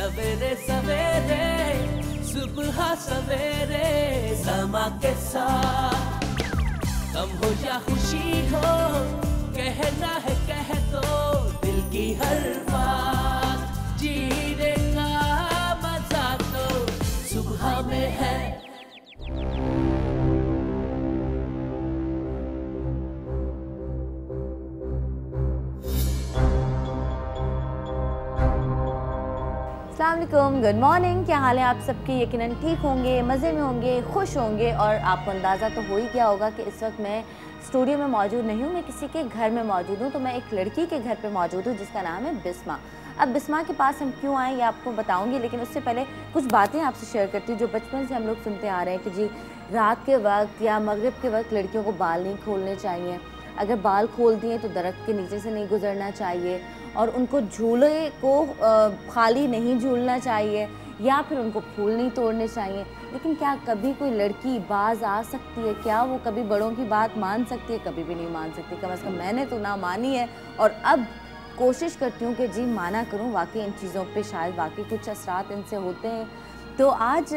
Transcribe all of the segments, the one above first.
सवेरे सवेरे सुबह सवेरे समा के साथ गम हो या खुशी हो, कहना है कह दो दिल की हर बात। जीने का मजा तो सुबह में है। अस्सलामुअलैकुम, गुड मॉर्निंग। क्या हाल है आप सबके? यकीनन ठीक होंगे, मज़े में होंगे, खुश होंगे। और आपको अंदाज़ा तो हो ही गया होगा कि इस वक्त मैं स्टूडियो में मौजूद नहीं हूँ, मैं किसी के घर में मौजूद हूँ। तो मैं एक लड़की के घर पे मौजूद हूँ जिसका नाम है बिस्मा। अब बिस्मा के पास हम क्यों आए ये आपको बताऊँगी, लेकिन उससे पहले कुछ बातें आपसे शेयर करती हूँ जो बचपन से हम लोग सुनते आ रहे हैं कि जी रात के वक्त या मगरिब के वक्त लड़कियों को बाल नहीं खोलने चाहिए, अगर बाल खोल दिए तो दरख्त के नीचे से नहीं गुजरना चाहिए, और उनको झूले को खाली नहीं झूलना चाहिए, या फिर उनको फूल नहीं तोड़ने चाहिए। लेकिन क्या कभी कोई लड़की बाज आ सकती है? क्या वो कभी बड़ों की बात मान सकती है? कभी भी नहीं मान सकती। कम से कम मैंने तो ना मानी है, और अब कोशिश करती हूँ कि जी माना करूँ। वाकई इन चीज़ों पे शायद वाकई कुछ असरात इनसे होते हैं। तो आज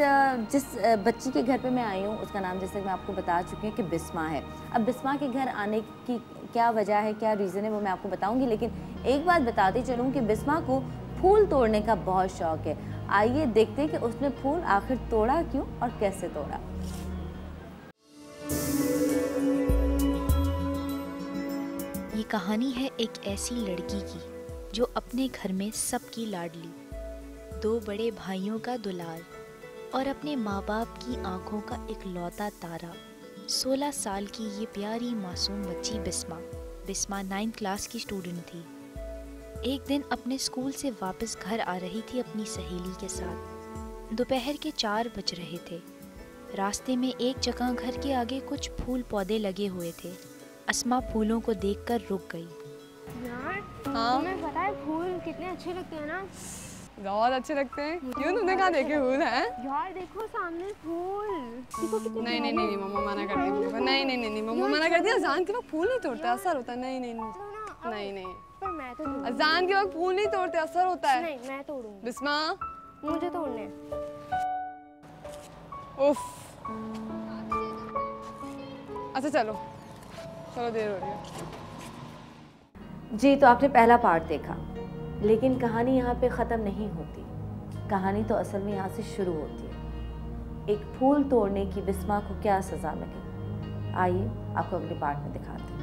जिस बच्ची के घर पे मैं आई हूँ उसका नाम जैसे मैं आपको बता चुकी हूँ कि बिस्मा है। अब बिस्मा के घर आने की क्या वजह है, क्या रीज़न है, वो मैं आपको बताऊँगी। लेकिन एक बात बताती चलूँ कि बिस्मा को फूल तोड़ने का बहुत शौक़ है। आइए देखते हैं कि उसने फूल आखिर तोड़ा क्यों और कैसे तोड़ा। ये कहानी है एक ऐसी लड़की की जो अपने घर में सबकी लाडली, दो बड़े भाइयों का दुलार और अपने माँ बाप की आंखों का इकलौता तारा। 16 साल की ये प्यारी मासूम बच्ची बिस्मा 9th क्लास की स्टूडेंट थी। एक दिन अपने स्कूल से वापस घर आ रही थी अपनी सहेली के साथ। दोपहर के 4 बज रहे थे। रास्ते में एक जगह घर के आगे कुछ फूल पौधे लगे हुए थे। अस्मा फूलों को देखकर रुक गई। यार हाँ? तुम्हें पता है फूल कितने अच्छे लगते हैं ना? बहुत अच्छे लगते हैं। क्यों तुमने कहाँ देखे फूल हैं? यार देखो सामने फूल, देखो कितने नहीं नहीं नहीं मम्मा मना करती है मुझे। नहीं नहीं नहीं मम्मा मना करती है। अजान के वक्त फूल नहीं तोड़ते, असर होता है। नहीं नहीं नहीं नहीं पर मैं तो तोड़ूंगी। अजान के वक्त फूल नहीं तोड़ते, असर होता है। नहीं मैं तोड़ूंगी। बिस्मा मुझे तोड़ने। उफ, अच्छा चलो चलो, देर हो रही है। जी तो आपने पहला पार्ट देखा, लेकिन कहानी यहाँ पे ख़त्म नहीं होती। कहानी तो असल में यहाँ से शुरू होती है। एक फूल तोड़ने की बिस्मा को क्या सज़ा मिली, आइए आपको अगले पार्ट में दिखाते हैं।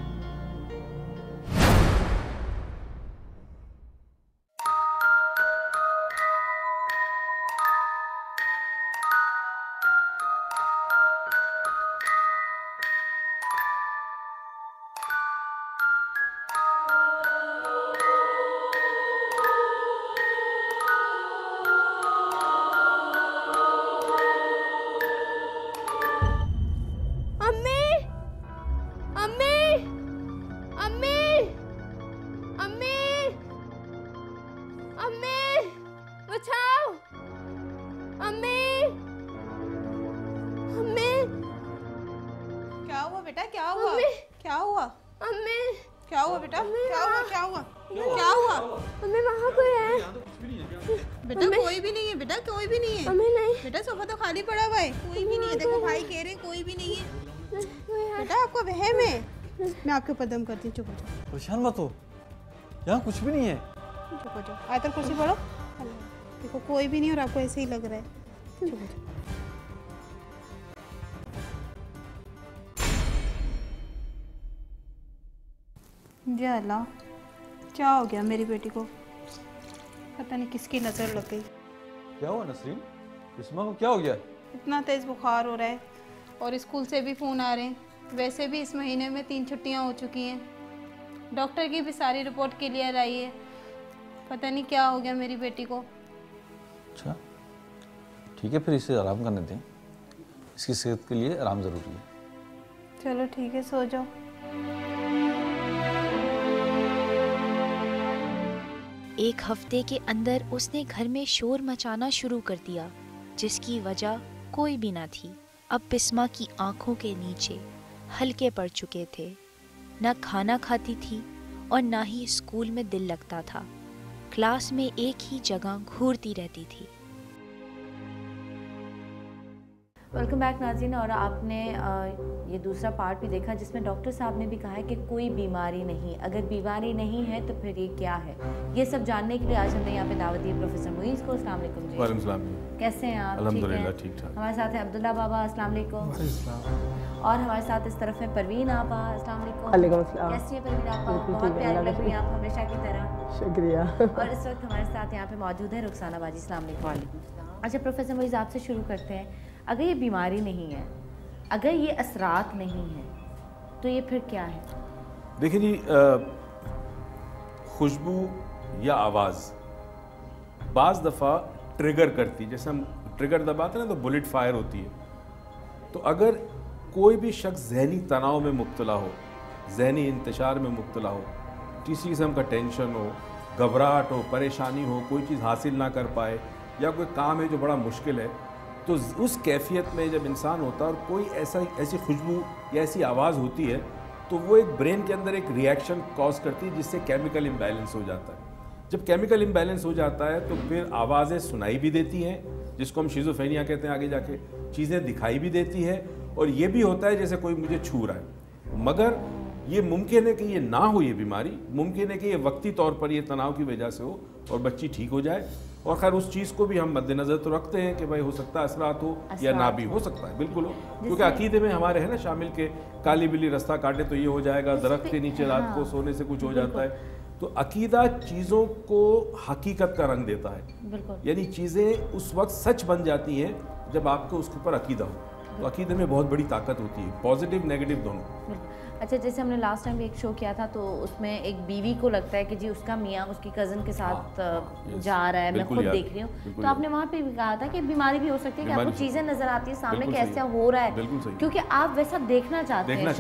बेटा कोई भी नहीं है, बेटा कोई भी नहीं है। नहीं बेटा सोफा तो खाली पड़ा हुआ है, कोई भी नहीं है। देखो भाई कह रहे कोई भी नहीं है। बेटा आपको वहम है। मैं आपके ऊपर दम करती हूँ, चुप हो जाओ। परेशान मत हो, यहाँ कुछ भी नहीं है। चुप हो जाओ, आयतल कुर्सी पढ़ो। देखो कोई भी नहीं और आपको ऐसे ही लग रहा है। चुप हो जाओ। या अल्लाह, क्या हो गया मेरी बेटी को? पता नहीं किसकी नज़र लग गई। क्या हुआ नसरीन? बिस्मा को क्या हो गया? इतना तेज़ बुखार हो रहा है और स्कूल से भी फ़ोन आ रहे हैं। वैसे भी इस महीने में 3 छुट्टियां हो चुकी हैं। डॉक्टर की भी सारी रिपोर्ट क्लियर आई है। पता नहीं क्या हो गया मेरी बेटी को। अच्छा ठीक है, फिर इसे आराम करने दें। इसकी सेहत के लिए आराम ज़रूरी है। चलो ठीक है, सो जाओ। एक हफ्ते के अंदर उसने घर में शोर मचाना शुरू कर दिया, जिसकी वजह कोई भी ना थी। अब बिस्मा की आंखों के नीचे हल्के पड़ चुके थे। न खाना खाती थी और ना ही स्कूल में दिल लगता था। क्लास में एक ही जगह घूरती रहती थी। वेलकम बैक नाज़रीन। और आपने ये दूसरा पार्ट भी देखा जिसमें डॉक्टर साहब ने भी कहा है कि कोई बीमारी नहीं, अगर बीमारी नहीं है तो फिर ये क्या है। ये सब जानने के लिए आज हमने यहाँ पे दावत दी प्रोफेसर मुईज़ को। अस्सलाम वालेकुम जी। वालेकुम सलाम। कैसे हैं आप? अल्हम्दुलिल्लाह ठीक ठाक। हमारे साथ है अब्दुल्ला बाबा, अस्सलाम वालेकुम। और हमारे साथ इस तरफ है परवीन आपा, अस्सलाम वालेकुम। कैसी है परवीन आपा? बहुत प्यारी लग रही है आप हमेशा की तरह। शुक्रिया। और इस वक्त हमारे साथ यहाँ पे मौजूद है रुखसाना बाजी, अस्सलाम वालेकुम। अच्छा प्रोफेसर मुईज़ आपसे शुरू करते हैं। अगर ये बीमारी नहीं है, अगर ये असरात नहीं है, तो ये फिर क्या है? देखिए जी, खुशबू या आवाज़ बाज़ दफ़ा ट्रिगर करती, जैसे हम ट्रिगर दबाते हैं ना तो बुलेट फायर होती है। तो अगर कोई भी शख्स जहनी तनाव में मुब्तला हो, जहनी इंतशार में मुब्तला हो, किसी किस्म का टेंशन हो, घबराहट हो, परेशानी हो, कोई चीज़ हासिल ना कर पाए या कोई काम है जो बड़ा मुश्किल है, तो उस कैफियत में जब इंसान होता है और कोई ऐसी खुशबू या ऐसी आवाज़ होती है तो वो एक ब्रेन के अंदर एक रिएक्शन कॉज करती है जिससे केमिकल इम्बैलेंस हो जाता है। जब केमिकल इम्बैलेंस हो जाता है तो फिर आवाज़ें सुनाई भी देती हैं, जिसको हम शिज़ोफ्रेनिया कहते हैं, आगे जाके चीज़ें दिखाई भी देती है, और ये भी होता है जैसे कोई मुझे छू रहा है। मगर ये मुमकिन है कि ये ना हो, ये बीमारी मुमकिन है कि ये वक्ती तौर पर ये तनाव की वजह से हो और बच्ची ठीक हो जाए। और खैर उस चीज़ को भी हम मद्देनज़र तो रखते हैं कि भाई हो सकता है असरात हो या ना भी हो सकता है, बिल्कुल हो, क्योंकि अकीदे में हमारे है ना शामिल के काली बिल्ली रास्ता काटे तो ये हो जाएगा, दरख्त के नीचे रात को सोने से कुछ हो जाता है। तो अकीदा चीज़ों को हकीकत का रंग देता है, यानी चीज़ें उस वक्त सच बन जाती हैं जब आपको उसके ऊपर अकीदा हो। तो अकीदे में बहुत बड़ी ताकत होती है, पॉजिटिव नेगेटिव दोनों। अच्छा, जैसे हमने लास्ट टाइम भी एक शो किया था तो उसमें एक बीवी को लगता है कि जी उसका मियाँ उसकी कज़न के साथ जा रहा है, मैं खुद देख रही हूँ, तो आपने वहाँ पे भी कहा था कि बीमारी भी हो सकती है कि आपको चीज़ें नजर आती है सामने कि ऐसा हो रहा है, क्योंकि आप वैसा देखना चाहते हैं,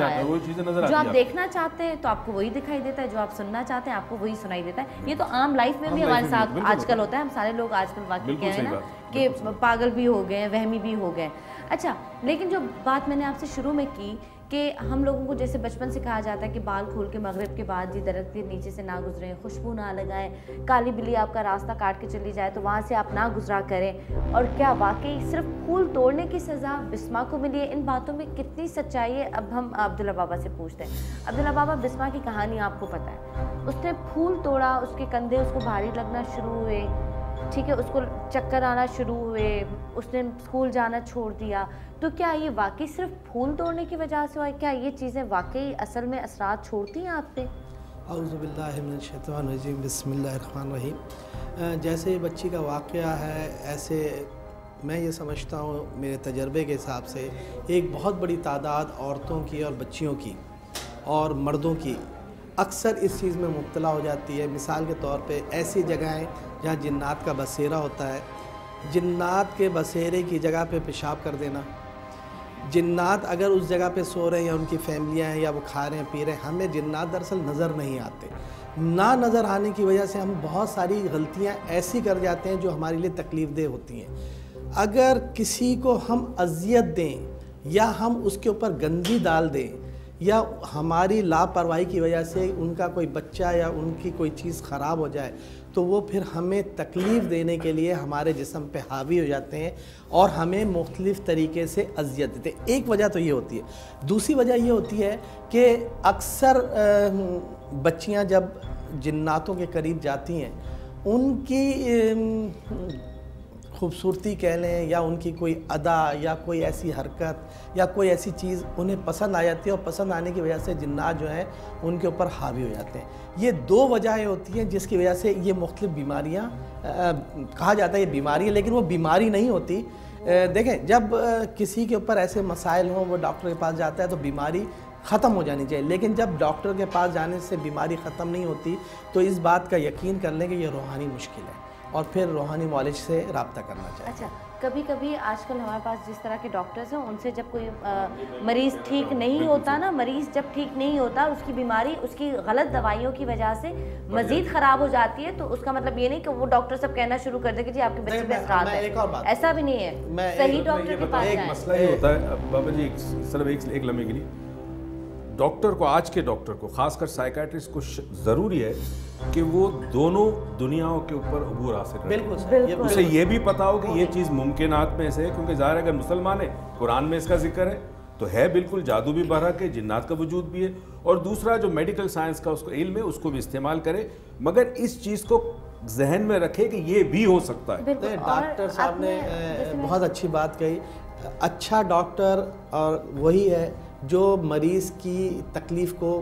जो आप देखना चाहते हैं तो आपको वही दिखाई देता है, जो आप सुनना चाहते हैं आपको वही सुनाई देता है। ये तो आम लाइफ में भी हमारे साथ आजकल होता है, हम सारे लोग आजकल वाकई कह रहे हैं ना कि पागल भी हो गए, वहमी भी हो गए। अच्छा, लेकिन जो बात मैंने आपसे शुरू में की कि हम लोगों को जैसे बचपन से कहा जाता है कि बाल खोल के मगरिब के बाद जी दरख्त के नीचे से ना गुजरें, खुशबू ना लगाएं, काली बिल्ली आपका रास्ता काट के चली जाए तो वहाँ से आप ना गुजरा करें, और क्या वाकई सिर्फ फूल तोड़ने की सज़ा बिस्मा को मिली है? इन बातों में कितनी सच्चाई है? अब हम अब्दुल्ला बाबा से पूछते हैं। अब्दुल्ला बाबा, बिस्मा की कहानी आपको पता है, उसने फूल तोड़ा, उसके कंधे उसको भारी लगना शुरू हुए, ठीक है, उसको चक्कर आना शुरू हुए, उसने स्कूल जाना छोड़ दिया, तो क्या ये वाकई सिर्फ फूल तोड़ने की वजह से हुआ है? क्या ये चीज़ें वाकई असल में असरात छोड़ती हैं आप पे? औज़ु बिल्लाहि मिनश शैतानिर रजीम, बिस्मिल्लाहिर्रहमानिर्रहीम। जैसे बच्ची का वाक़या है, ऐसे मैं ये समझता हूँ मेरे तजर्बे के हिसाब से एक बहुत बड़ी तादाद औरतों की और बच्चियों की और मर्दों की अक्सर इस चीज़ में मुब्तला हो जाती है। मिसाल के तौर पे ऐसी जगहें जहाँ जिन्नात का बसेरा होता है, जिन्नात के बसेरे की जगह पे पेशाब कर देना, जिन्नात अगर उस जगह पे सो रहे हैं या उनकी फैमिलियाँ हैं या वो खा रहे हैं पी रहे हैं, हमें जिन्नात दरअसल नज़र नहीं आते। ना नज़र आने की वजह से हम बहुत सारी गलतियाँ ऐसी कर जाते हैं जो हमारे लिए तकलीफ़देह होती हैं। अगर किसी को हम अज़ियत दें या हम उसके ऊपर गंदगी डाल दें या हमारी लापरवाही की वजह से उनका कोई बच्चा या उनकी कोई चीज़ ख़राब हो जाए तो वो फिर हमें तकलीफ़ देने के लिए हमारे जिस्म पे हावी हो जाते हैं और हमें मुख्तलिफ़ तरीके से अज़ियत देते हैं। एक वजह तो ये होती है। दूसरी वजह ये होती है कि अक्सर बच्चियां जब जिन्नातों के करीब जाती हैं, उनकी खूबसूरती कह लें या उनकी कोई अदा या कोई ऐसी हरकत या कोई ऐसी चीज़ उन्हें पसंद आ जाती है और पसंद आने की वजह से जिन्नात जो हैं उनके ऊपर हावी हो जाते हैं। ये दो वजहें होती हैं जिसकी वजह से ये मुख्तलिफ़ बीमारियाँ कहा जाता है ये बीमारी है, लेकिन वो बीमारी नहीं होती। देखें, जब किसी के ऊपर ऐसे मसाइल हों वो डॉक्टर के पास जाता है तो बीमारी ख़त्म हो जानी चाहिए, लेकिन जब डॉक्टर के पास जाने से बीमारी ख़त्म नहीं होती तो इस बात का यकीन कर लें कि ये रूहानी मुश्किल है और फिर रूहानी मौलिज से रब्ता करना चाहिए। अच्छा, कभी कभी आजकल हमारे पास जिस तरह के डॉक्टर्स हैं उनसे जब कोई मरीज़ ठीक नहीं होता ना, मरीज़ जब ठीक नहीं होता उसकी बीमारी उसकी गलत दवाइयों की वजह से मज़ीद ख़राब हो जाती है, तो उसका मतलब ये नहीं कि वो डॉक्टर सब कहना शुरू कर दे कि जी आपके बच्चे पे असरात है, ऐसा भी नहीं है। सही डॉक्टर के पास जाएं। मसला ये होता है बाबा जी, सिर्फ एक लम्हे के लिए डॉक्टर को, आज के डॉक्टर को, खासकर साइकाट्रिस्ट को ज़रूरी है कि वो दोनों दुनियाओं के ऊपर अबूर हासिल करे। बिल्कुल सर, उसे ये भी पता हो कि ये चीज़ मुमकिनात में से है, क्योंकि ज़ाहिर है अगर मुसलमान है, कुरान में इसका जिक्र है तो है बिल्कुल, जादू भी बरहक है, जिन्नात का वजूद भी है, और दूसरा जो मेडिकल साइंस का उसको इल्म है उसको भी इस्तेमाल करे, मगर इस चीज़ को जहन में रखे कि ये भी हो सकता है। डॉक्टर साहब ने बहुत अच्छी बात कही। अच्छा डॉक्टर और वही है जो मरीज़ की तकलीफ़ को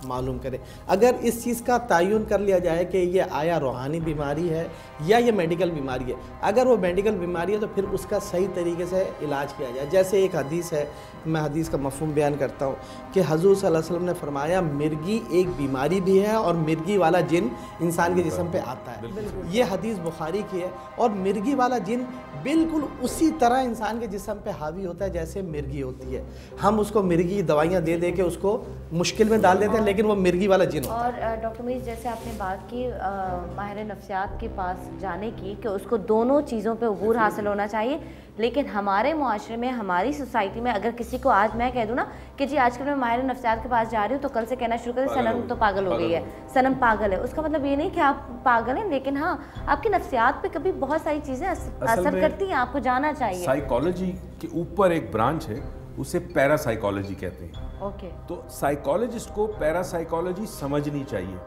मालूम करे। अगर इस चीज़ का तयन कर लिया जाए कि ये आया रूहानी बीमारी है या ये मेडिकल बीमारी है, अगर वो मेडिकल बीमारी है तो फिर उसका सही तरीके से इलाज किया जाए। जैसे एक हदीस है, मैं हदीस का मफ़हूम बयान करता हूँ कि हज़ूर सल्लल्लाहु अलैहि वसल्लम ने फरमाया, मिर्गी एक बीमारी भी है और मिर्गी वाला जिन इंसान के जिस्म पे आता है। ये हदीस बुखारी की है। और मिर्गी वाला जिन बिल्कुल उसी तरह इंसान के जिस्म पे हावी होता है जैसे मिर्गी होती है। हम उसको मिर्गी दवाइयाँ दे दे के उसको मुश्किल में डाल देते हैं, लेकिन वो मिर्गी वाला जिन होता है। और डॉक्टर मीर, जैसे आपने बात की माहिर नफ्सियात के पास जाने की, कि उसको दोनों चीज़ों पे अबूर हासिल होना चाहिए, लेकिन हमारे मुआशरे में, हमारी सोसाइटी में अगर किसी को आज मैं कह दूँ ना कि जी आजकल मैं माहिर नफ्सियात के पास जा रही हूँ, तो कल से कहना शुरू कर सनम तो पागल हो गई है, सनम पागल है। उसका मतलब ये नहीं कि आप पागल हैं, लेकिन हाँ आपकी नफ्सियात पे कभी बहुत सारी चीज़ें असर करती हैं, आपको जाना चाहिए। साइकोलॉजी के ऊपर एक ब्रांच है, उसे पैरासाइकोलॉजी कहते हैं। ओके। तो साइकोलॉजिस्ट को पैरासाइकोलॉजी समझनी चाहिए।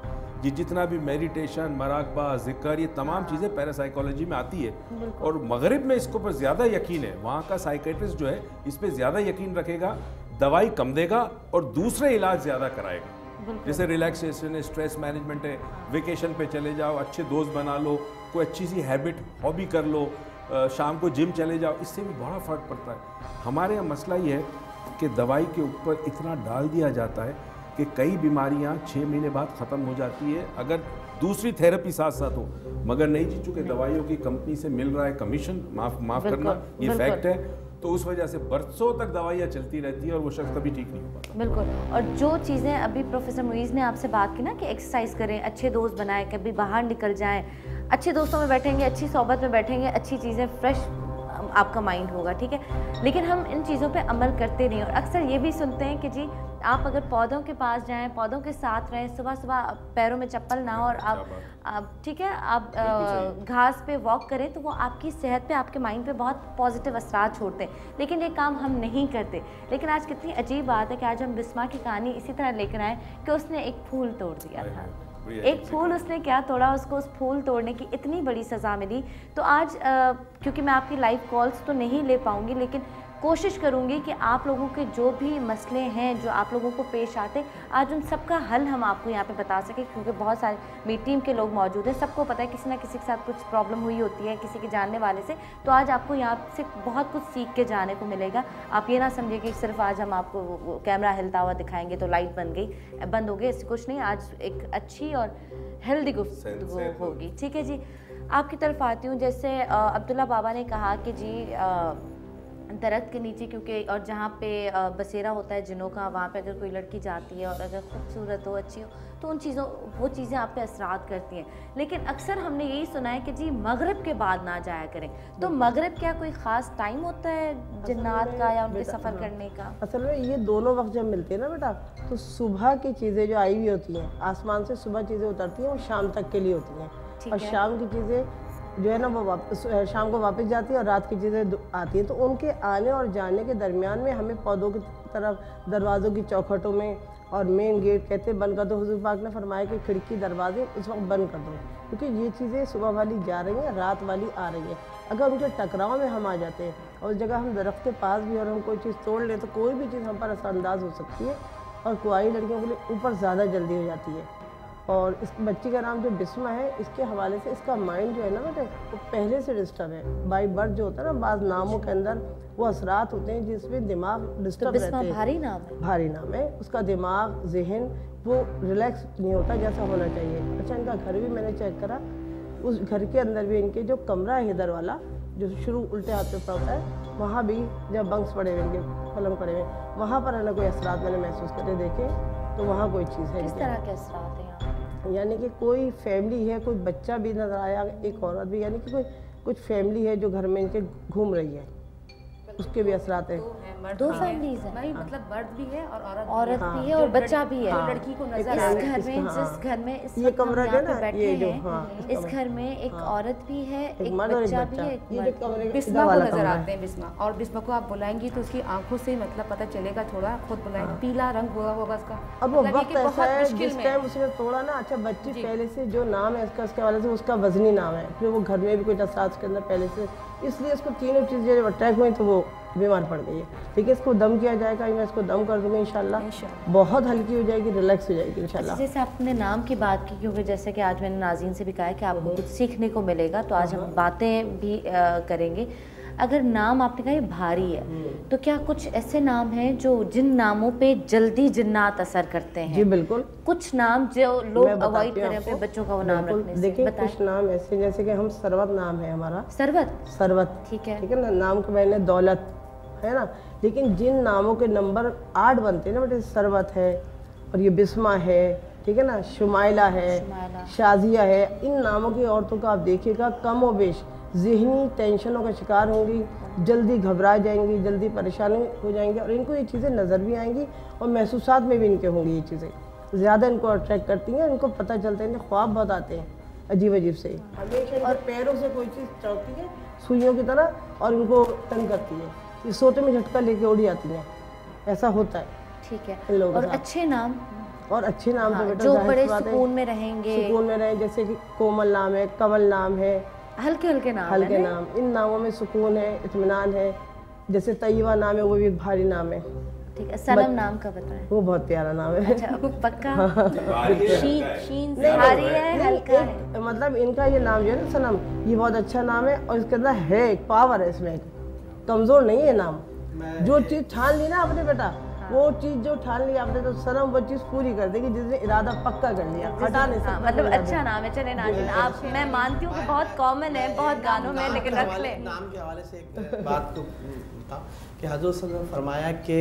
ये जितना भी मेडिटेशन, मराकबा, जिक्र, ये तमाम चीज़ें पैरासाइकोलॉजी में आती है, और मगरिब में इसके ऊपर ज़्यादा यकीन है। वहाँ का साइकेट्रिस्ट जो है इस पर ज़्यादा यकीन रखेगा, दवाई कम देगा और दूसरे इलाज ज़्यादा कराएगा। जैसे रिलैक्सेशन है, स्ट्रेस मैनेजमेंट है, वेकेशन पे चले जाओ, अच्छे दोस्त बना लो, कोई अच्छी सी हैबिट, हॉबी कर लो, शाम को जिम चले जाओ, इससे भी बड़ा फ़र्क पड़ता है। हमारे यहाँ मसला ये है कि दवाई के ऊपर इतना डाल दिया जाता है कि कई बीमारियां 6 महीने बाद ख़त्म हो जाती है अगर दूसरी थेरेपी साथ साथ हो, मगर नहीं जी, चूँकि दवाइयों की कंपनी से मिल रहा है कमीशन, माफ़ करना, ये फैक्ट है, तो उस वजह से बरसों तक दवाइयाँ चलती रहती है और वो शख्स कभी ठीक नहीं हो पाता। बिल्कुल। और जो चीज़ें अभी प्रोफेसर मुईज़ ने आपसे बात की ना कि एक्सरसाइज करें, अच्छे दोस्त बनाएं, कभी बाहर निकल जाएं, अच्छे दोस्तों में बैठेंगे, अच्छी सोबत में बैठेंगे, अच्छी चीज़ें, फ्रेश आपका माइंड होगा, ठीक है। लेकिन हम इन चीज़ों पे अमल करते नहीं, और अक्सर ये भी सुनते हैं कि जी आप अगर पौधों के पास जाएं, पौधों के साथ रहें, सुबह सुबह पैरों में चप्पल ना हो और आप ठीक है, आप घास पे वॉक करें, तो वो आपकी सेहत पे, आपके माइंड पे बहुत पॉजिटिव असरात छोड़ते हैं। लेकिन ये काम हम नहीं करते। लेकिन आज कितनी अजीब बात है कि आज हम बिस्मा की कहानी इसी तरह लेकर आए कि उसने एक फूल तोड़ दिया था। एक फूल उसने क्या तोड़ा, उसको उस फूल तोड़ने की इतनी बड़ी सज़ा मिली। तो आज क्योंकि मैं आपकी लाइव कॉल्स तो नहीं ले पाऊंगी, लेकिन कोशिश करूंगी कि आप लोगों के जो भी मसले हैं, जो आप लोगों को पेश आते, आज उन सब का हल हम आपको यहाँ पे बता सकें, क्योंकि बहुत सारे मेरी टीम के लोग मौजूद हैं, सबको पता है किसी ना किसी के साथ कुछ प्रॉब्लम हुई होती है किसी के जानने वाले से। तो आज आपको यहाँ से बहुत कुछ सीख के जाने को मिलेगा। आप ये ना समझिए कि सिर्फ आज हम आपको कैमरा हिलता हुआ दिखाएंगे तो लाइट बंद हो गई, ऐसे कुछ नहीं। आज एक अच्छी और हेल्दी गुफ्तगू होगी, ठीक है जी। आपकी तरफ आती हूँ। जैसे अब्दुल्ला बाबा ने कहा कि जी दरख्त के नीचे, क्योंकि और जहाँ पे बसेरा होता है जिनों का, वहाँ पे अगर कोई लड़की जाती है और अगर खूबसूरत हो, अच्छी हो, तो वो चीज़ें आप पे असरात करती हैं। लेकिन अक्सर हमने यही सुना है कि जी मगरिब के बाद ना जाया करें। तो मगरिब क्या कोई ख़ास टाइम होता है जिन्नात का या उनके सफ़र करने का? असल में ये दोनों वक्त जब मिलते हैं ना बेटा, तो सुबह की चीज़ें जो आई हुई होती हैं आसमान से, सुबह चीज़ें उतरती हैं वो शाम तक के लिए होती हैं, और शाम की चीज़ें जो है ना वो शाम को वापस जाती है और रात की चीज़ें आती हैं। तो उनके आने और जाने के दरमियान में हमें पौधों की तरफ, दरवाज़ों की चौखटों में, और मेन गेट कहते हैं बंद कर दो। हुज़ूर पाक ने फरमाया कि खिड़की दरवाजे उस वक्त बंद कर दो, क्योंकि ये चीज़ें सुबह वाली जा रही हैं, रात वाली आ रही है। अगर उनके टकराव में हम आ जाते हैं और उस जगह हम दरख्त के पास भी और हम कोई चीज़ तोड़ लें, तो कोई भी चीज़ हम पर असरअंदाज हो सकती है, और कुआरी लड़कियों के लिए ऊपर ज़्यादा जल्दी हो जाती है। और इस बच्ची का नाम जो बिस्मा है, इसके हवाले से इसका माइंड जो है ना बेटे, वो पहले से डिस्टर्ब है। बाई बर्थ जो होता है ना, बाज़ नामों के अंदर वो असरात होते हैं जिसमें दिमाग डिस्टर्ब रहते हैं। भारी नाम है? भारी नाम है। उसका दिमाग, जहन वो रिलैक्स नहीं होता जैसा होना चाहिए। अच्छा, इनका घर भी मैंने चेक करा, उस घर के अंदर भी इनके जो कमरा है इधर वाला, जो शुरू उल्टे हाथ पे पड़ता है, वहाँ भी जब बंक्स पड़े हुए, इनके पलंग पड़े हुए, वहाँ पर है ना कोई असरात मैंने महसूस करे देखे। तो वहाँ कोई चीज़ है। किस तरह के असरात हैं? यानी कि कोई फैमिली है, कोई बच्चा भी नजर आया, एक औरत भी, यानी कि कोई कुछ फैमिली है जो घर में इनके घूम रही है। उसके भी असरात हैं। दो फैमिलीज हैं भाई, मतलब मर्द भी है और औरत भी है और बच्चा भी है। लड़की को नजर इस घर में जिस घर में इस ये कमरा जो है ना, बैठे ये जो हैं, इस घर में एक औरत भी है, एक मर्द और एक बच्चा भी बच्चा। है, ये जो कमरे का बिस्मा को नजर आते हैं, बिस्मा। और बिस्मा को आप बुलाएंगी तो उसकी आंखों से मतलब पता चलेगा, थोड़ा खुद बुलाएंगे, पीला रंग हुआ होगा उसका। अब वो मतलब ये वक्त कि ऐसा बहुत है मुश्किल जिस में टाइम उसने तोड़ा ना, अच्छा बच्ची पहले से जो नाम है इसका, उसके वाले से उसका वजनी नाम है, फिर वो घर में भी कुछ असरात के अंदर पहले से, इसलिए इसको तीनों चीज़ें जब अटैक हुई तो वो बीमार पड़ गई है। ठीक है, इसको दम किया जाएगा, मैं इसको दम कर दूंगी इंशाल्लाह, बहुत हल्की हो जाएगी, रिलैक्स हो जाएगी इंशाल्लाह। जैसे आपने नाम की बात की, क्योंकि जैसे कि आज मैंने नाज़रीन से भी कहा है कि आपको कुछ सीखने को मिलेगा, तो आज हम बातें भी करेंगे। अगर नाम आपने कहा ये भारी है, तो क्या कुछ ऐसे नाम हैं जो जिन नामों पे जल्दी जिन्नात असर करते हैं? जी बिल्कुल, कुछ नाम जो लोग अवॉइड करें अपने बच्चों का वो नाम रखने से। देखिए कुछ नाम ऐसे, जैसे कि हम सरवत नाम है हमारा, सरवत ठीक है ना, नाम के मैंने दौलत है ना, लेकिन जिन नामों के नंबर 8 बनते हैं ना बेटे, सरवत है और ये बिस्मा है, ठीक है ना, शुमाइला है, शाजिया है, इन नामों की औरतों का आप देखिएगा कम व बेश ज़हनी टेंशनों का शिकार होंगी, जल्दी घबरा जाएंगी, जल्दी परेशानी हो जाएंगी, और इनको ये चीज़ें नज़र भी आएंगी और महसूसात में भी इनके होंगी, ये चीज़ें ज़्यादा इनको अट्रैक्ट करती हैं, इनको पता चलता है, इन्हें ख्वाब बहुत आते हैं अजीब अजीब से, हमेशा और पैरों से कोई चीज़ चौंकती है सुइयों की तरह और इनको तंग करती है, ये सोते में झटका लेके उड़ जाती हैं, ऐसा होता है। ठीक है, और अच्छे नाम, और अच्छे नाम तो बेटा जो बड़े सुकून में रहेंगे, सुकून में रहे, जैसे कि कोमल नाम है, कमल नाम है, हल्के हल्के नाम, हल्के नाम, इन नामों में सुकून है, इत्मीनान है। जैसे तैयबा नाम है, वो भी एक भारी नाम है। ठीक है, सनम नाम का बताएं। वो बहुत प्यारा नाम है। अच्छा, पक्का शीन से भारी है, हल्का है, मतलब इनका ये नाम जो है ना सनम, ये बहुत अच्छा नाम है और इसके अंदर है एक पावर है, इसमें कमजोर नहीं है नाम। जो चीज़ ठान ली ना आपने बेटा, वो चीज़ जो ठान ली आपने, तो सनम वो चीज़ पूरी कर देगी जिसने इरादा पक्का कर लिया, हटा नहीं सकता। मतलब अच्छा नाम है। चले नाज़रीन, आप, मैं मानती हूँ कि बहुत कॉमन है बहुत गानों में, लेकिन रख ले। नाम के हवाले से एक बात को बताऊँ कि हज़रत सल्लल्लाहु अलैहि वसल्लम ने फरमाया कि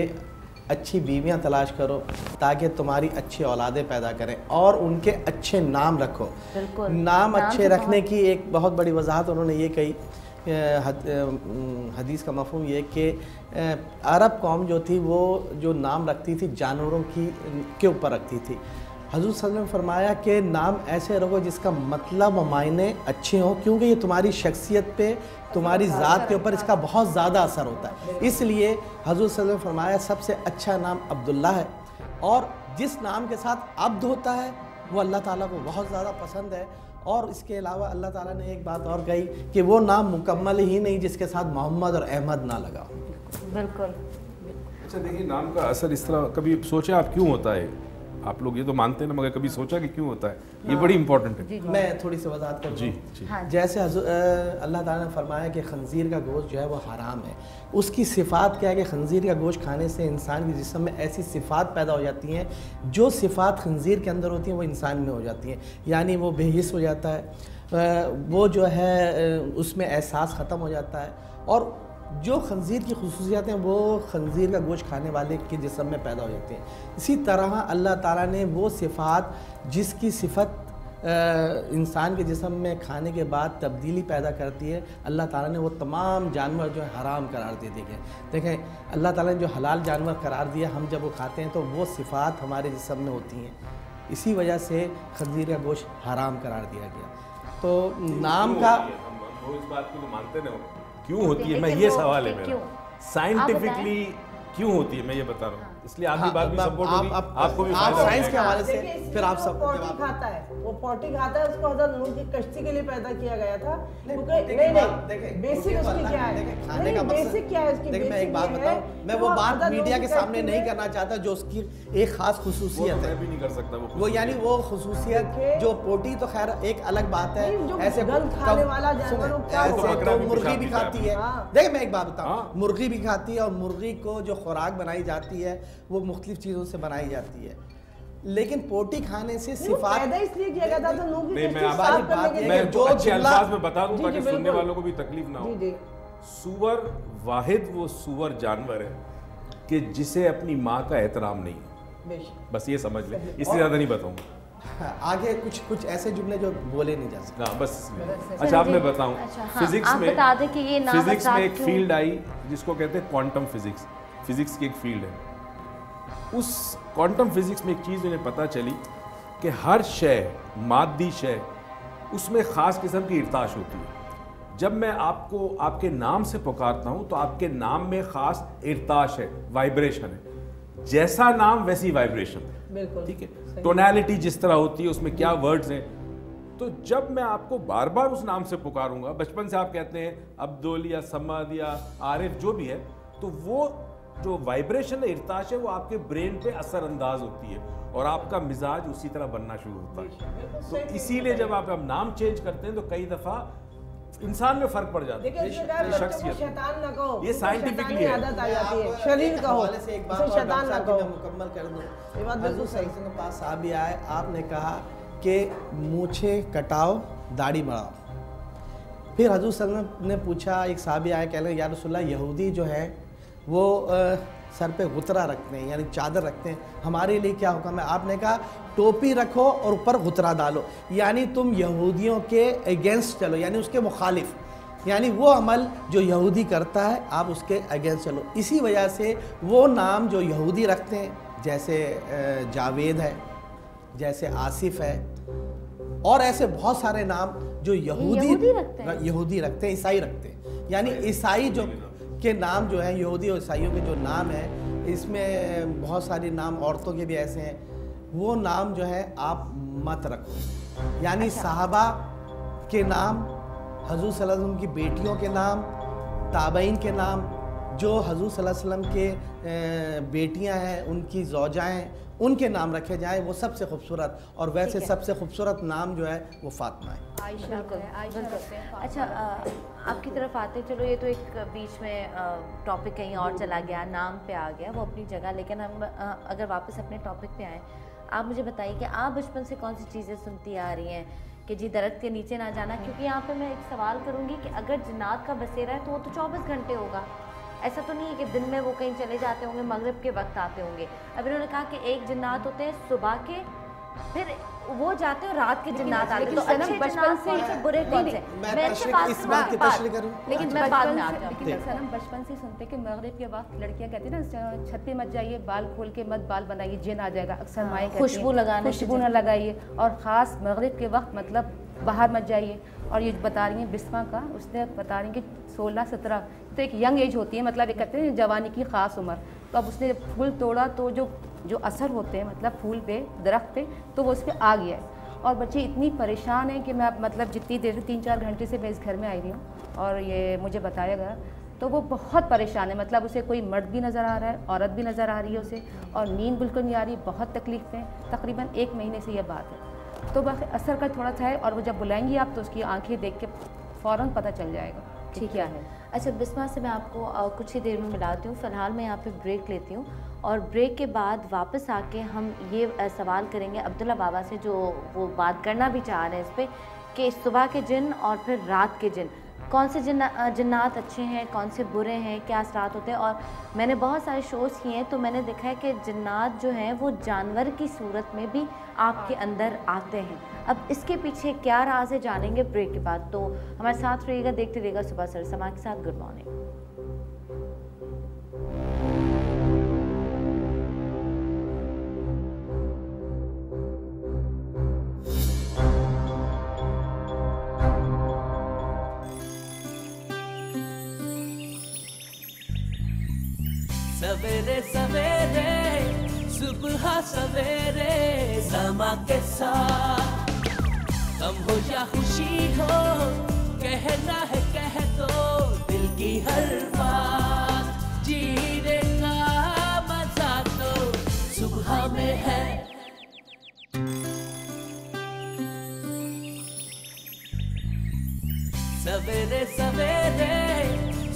अच्छी बीवियां तलाश करो ताकि तुम्हारी अच्छी औलादें पैदा करें और उनके अच्छे नाम रखो। नाम अच्छे रखने की एक बहुत बड़ी वजाहत उन्होंने ये कही, हदीस का मफ़हूम ये कि अरब कौम जो थी वो जो नाम रखती थी जानवरों के ऊपर रखती थी। हज़रत सल्लल्लाहु अलैहि वसल्लम ने फरमाया कि नाम ऐसे रखो जिसका मतलब व मायने अच्छे हों, क्योंकि ये तुम्हारी शख्सियत पे, तुम्हारी ज़ात के ऊपर इसका बहुत ज़्यादा असर होता है। इसलिए हज़रत सल्लल्लाहु अलैहि वसल्लम ने फरमाया सबसे अच्छा नाम अब्दुल्ला है, और जिस नाम के साथ अब्द होता है वो अल्लाह ताला को बहुत ज़्यादा पसंद है। और इसके अलावा अल्लाह ताला ने एक बात और कही कि वो नाम मुकम्मल ही नहीं जिसके साथ मोहम्मद और अहमद ना लगा। बिल्कुल। अच्छा देखिए, नाम का असर इस तरह कभी सोचा आप क्यों होता है? आप लोग ये तो मानते हैं ना, मगर कभी सोचा कि क्यों होता है? ये बड़ी इंपॉर्टेंट है। मैं थोड़ी सी वजाहत करूँ। जी जैसे अल्लाह ताला ने फरमाया कि खंजीर का गोश्त जो है वो हराम है। उसकी सिफ़ात क्या है कि खंजीर का गोश्त खाने से इंसान के जिस्म में ऐसी सिफ़ात पैदा हो जाती हैं, जो सिफ़ात खंजीर के अंदर होती हैं वो इंसान में हो जाती हैं। यानी वो बेहिस हो जाता है, वो जो है उसमें एहसास ख़त्म हो जाता है, और जो खंजीर की खुसूसियात हैं वो खंजीर का गोश्त खाने वाले के जिस्म में पैदा हो जाती हैं। इसी तरह अल्लाह ताला ने वो सिफ़ात जिसकी सिफ़त इंसान के जिस्म में खाने के बाद तब्दीली पैदा करती है, अल्लाह ताला ने वो तमाम जानवर जो है हराम करार दे दिए। देखें, अल्लाह ताला ने जो हलाल जानवर करार दिया, हम जब वो खाते हैं तो वो सिफ़ात हमारे जिस्म में होती हैं, इसी वजह से खंजीर का गोश्त हराम करार दिया गया। तो नाम का इस बात को मानते ना क्यों होती है, मैं ये सवाल है मेरा, साइंटिफिकली क्यों होती है, मैं ये बता रहा हूँ, इसलिए आपकी बात भी सपोर्ट होगी, आपको भी फायदा होगा। साइंस के हवाले से फिर आप सब पोटी खाता है, वो पोटी खाता है, उसको हज़रत नूह की कश्ती के लिए पैदा किया गया था। बेसिक उसकी क्या है, खाने का बेसिक क्या है उसकी? देखिए मैं एक बात बताऊं, मैं वो बात मीडिया के सामने नहीं करना चाहता जो उसकी एक खास खुसूसियत है, भी नहीं कर सकता वो यानी वो खुसूसियत जो पोटी तो खैर एक अलग बात है, ऐसे खाने वाला जानवर ऐसे तो मुर्गी भी खाती है। देखिए मैं एक बात बताऊं, मुर्गी भी खाती है, और मुर्गी को जो खुराक बनाई जाती है वो मुख्तलिफ चीज़ों से बनाई जाती है, लेकिन पोटी खाने से सिफात पैदा इसलिए किया गया था तो नूह की नहीं, मैं कश्ती आपकी साफ करने के लिए मैं जो अच्छे अल्फाज में बता दूं जी, ताकि जी, सुनने वालों को भी तकलीफ ना हो। जी। सूअर वाहिद वो सूअर जानवर है कि जिसे अपनी माँ का एहतराम नहीं है, बस ये समझ ले, इससे ज़्यादा नहीं बताऊंगा। आगे कुछ ऐसे जुमले जो बोले नहीं जा सकते। हाँ बस इसलिए। अच्छा आप मैं बताऊं, फिजिक्स में बता दें कि ये नाम फिजिक्स में एक फील्ड आई जिसको कहते हैं क्वांटम फिजिक्स। फिजिक्स की एक फील्ड है। उस क्वांटम फिजिक्स में एक चीज़ उन्हें पता चली कि हर शय, मादी शय, उसमें ख़ास किस्म की इर्ताश होती है। जब मैं आपको आपके नाम से पुकारता हूँ तो आपके नाम में ख़ास इर्ताश है, वाइब्रेशन है। जैसा नाम वैसी वाइब्रेशन, ठीक है। टोनैलिटी जिस तरह होती है उसमें क्या वर्ड्स हैं। तो जब मैं आपको बार बार उस नाम से पुकारूंगा, बचपन से आप कहते हैं अब्दुल या समद या आरिफ जो भी है, तो वो जो वाइब्रेशन है, इर्ताश है, वो आपके ब्रेन पे असरअंदाज होती है और आपका मिजाज उसी तरह बनना शुरू होता है। तो इसीलिए जब आप नाम चेंज करते हैं तो कई दफ़ा इंसान में फर्क पड़ जाता है। शैतान ना कहो, ये साइंटिफिकली आदत आ जाती है, शरीर कहो, से एक इसे शैतान ना कहो। मैं मुकम्मल कर दूं। ये बात बिल्कुल सही। के पास साहब आए, आपने कहा कि मूछे कटाओ, दाढ़ी बढ़ाओ। फिर हजूर सल्लल्लाहु अलैहि वसल्लम ने पूछा, एक साहबी आए, कह रहे या रसूलल्लाह, यहूदी जो है वो सर पे गुतरा रखते हैं, यानी चादर रखते हैं, हमारे लिए क्या हुक्म है? आपने कहा टोपी रखो और ऊपर गुतरा डालो, यानी तुम यहूदियों के अगेंस्ट चलो, यानी उसके मुखालिफ, यानी वो अमल जो यहूदी करता है आप उसके अगेंस्ट चलो। इसी वजह से वो नाम जो यहूदी रखते हैं, जैसे जावेद है, जैसे आसिफ है, और ऐसे बहुत सारे नाम जो यहूदी रखते हैं, ईसाई रखते हैं। यानी ईसाई जो के नाम जो है, यहूदी और ईसाइयों के जो नाम है, इसमें बहुत सारे नाम औरतों के भी ऐसे हैं, वो नाम जो है आप मत रखो। यानी साहबा के नाम, हजूर सल्लल्लाहु अलैहि वसल्लम की बेटियों के नाम, ताबईन के नाम, जो हजूर सल्लल्लाहु अलैहि वसल्लम के बेटियां हैं, उनकी ज़ौजाएं हैं, उनके नाम रखे जाएं, वो सबसे खूबसूरत। और वैसे सबसे खूबसूरत नाम जो है वो फातिमा है। अच्छा आपकी तरफ आते, चलो ये तो एक बीच में टॉपिक कहीं और चला गया, नाम पे आ गया, वो अपनी जगह, लेकिन हम अगर वापस अपने टॉपिक पे आएँ, आप मुझे बताइए कि आप बचपन से कौन सी चीज़ें सुनती आ रही हैं कि जी दरख्त के नीचे ना जाना? क्योंकि यहाँ पे मैं एक सवाल करूँगी कि अगर जिन्नात का बसेरा है तो वो तो 24 घंटे होगा, ऐसा तो नहीं है कि दिन में वो कहीं चले जाते होंगे, मगरिब के वक्त आते होंगे। अब इन्होंने कहा कि एक जिन्नात होते हैं सुबह के, फिर वो जाते हैं रात के जिन्नात आते हैं, तो अच्छे बचपन से बुरे कौन से? मैं अच्छे बात इस बात की तशरीह करूं, लेकिन मैं बाद में आता हूं। लेकिन हम बचपन से सुनते कि मगरिब के वक्त लड़कियां कहती हैं ना, छत पे मत जाइए, बाल खोल के मत बाल बनाइए, जिन आ जाएगा। अक्सर माएँ कहती हैं खुशबू ना लगाइए, और ख़ास मगरिब के वक्त मतलब बाहर मत जाइए। और ये बता रही हैं बिस्मा का, उसने बता रही हैं कि 16-17 तो एक यंग एज होती है, मतलब एक कहते हैं जवानी की ख़ास उम्र। तो अब उसने फूल तोड़ा तो जो असर होते हैं मतलब फूल पे, दरख्त पे, तो वो उस पर आ गया है। और बच्चे इतनी परेशान हैं कि मैं मतलब जितनी देर 3-4 घंटे से मैं इस घर में आई रही हूँ और ये मुझे बताया गया, तो वो बहुत परेशान है। मतलब उसे कोई मर्द भी नज़र आ रहा है, औरत भी नज़र आ रही है उसे, और नींद बिल्कुल नहीं आ रही, बहुत तकलीफ है। तकरीबन 1 महीने से यह बात है। तो बस असर का थोड़ा सा है, और वो जब बुलाएंगी आप तो उसकी आंखें देख के फ़ौरन पता चल जाएगा ठीक क्या है। अच्छा बिस्मा से मैं आपको कुछ ही देर में मिलाती हूँ, फ़िलहाल मैं यहाँ पे ब्रेक लेती हूँ, और ब्रेक के बाद वापस आके हम ये सवाल करेंगे अब्दुल्ला बाबा से, जो वो बात करना भी चाह रहे हैं इस पर कि सुबह के जिन और फिर रात के जिन, कौन से जिन्नात अच्छे हैं, कौन से बुरे हैं, क्या असरात होते हैं। और मैंने बहुत सारे शोज़ किए हैं तो मैंने देखा है कि जिन्नात जो हैं वो जानवर की सूरत में भी आपके अंदर आते हैं। अब इसके पीछे क्या राज है जानेंगे ब्रेक के बाद, तो हमारे साथ रहिएगा, देखते रहिएगा सुबह सरमा के साथ। Good morning. सवेरे सवेरे सुबह सवेरे समा के साथ, गम हो या खुशी हो, कहना है कह दो दिल की हर बात, जीने का मजा तो सुबह में है। सवेरे सवेरे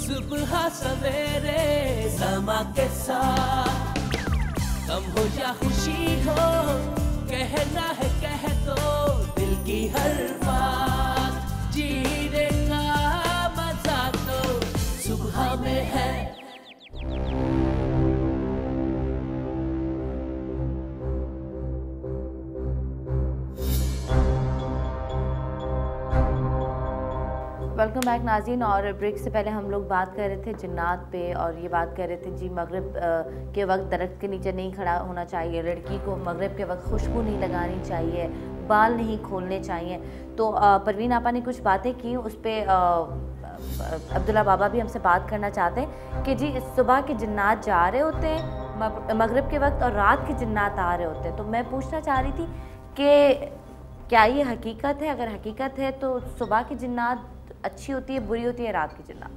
सुबह सवेरे समा के साथ, गम हो या खुशी हो, कहना है कह दो दिल की हर बात, जीने का मजा तो सुबह में है। वेलकम बैक नाज़रीन। और ब्रेक से पहले हम लोग बात कर रहे थे जिन्नात पे, और ये बात कर रहे थे जी मगरिब के वक्त दरख्त के नीचे नहीं खड़ा होना चाहिए, लड़की को मगरिब के वक्त खुशबू नहीं लगानी चाहिए, बाल नहीं खोलने चाहिए। तो परवीन आपा ने कुछ बातें की, उस पर अब्दुल्ला बाबा भी हमसे बात करना चाहते हैं कि जी सुबह के जिन्नात जा रहे होते हैं मगरिब के वक्त और रात के जिन्नात आ रहे होते हैं। तो मैं पूछना चाह रही थी कि क्या ये हकीकत है? अगर हकीकत है तो सुबह की जिन्नात अच्छी होती है, बुरी होती है रात की जिन्नात?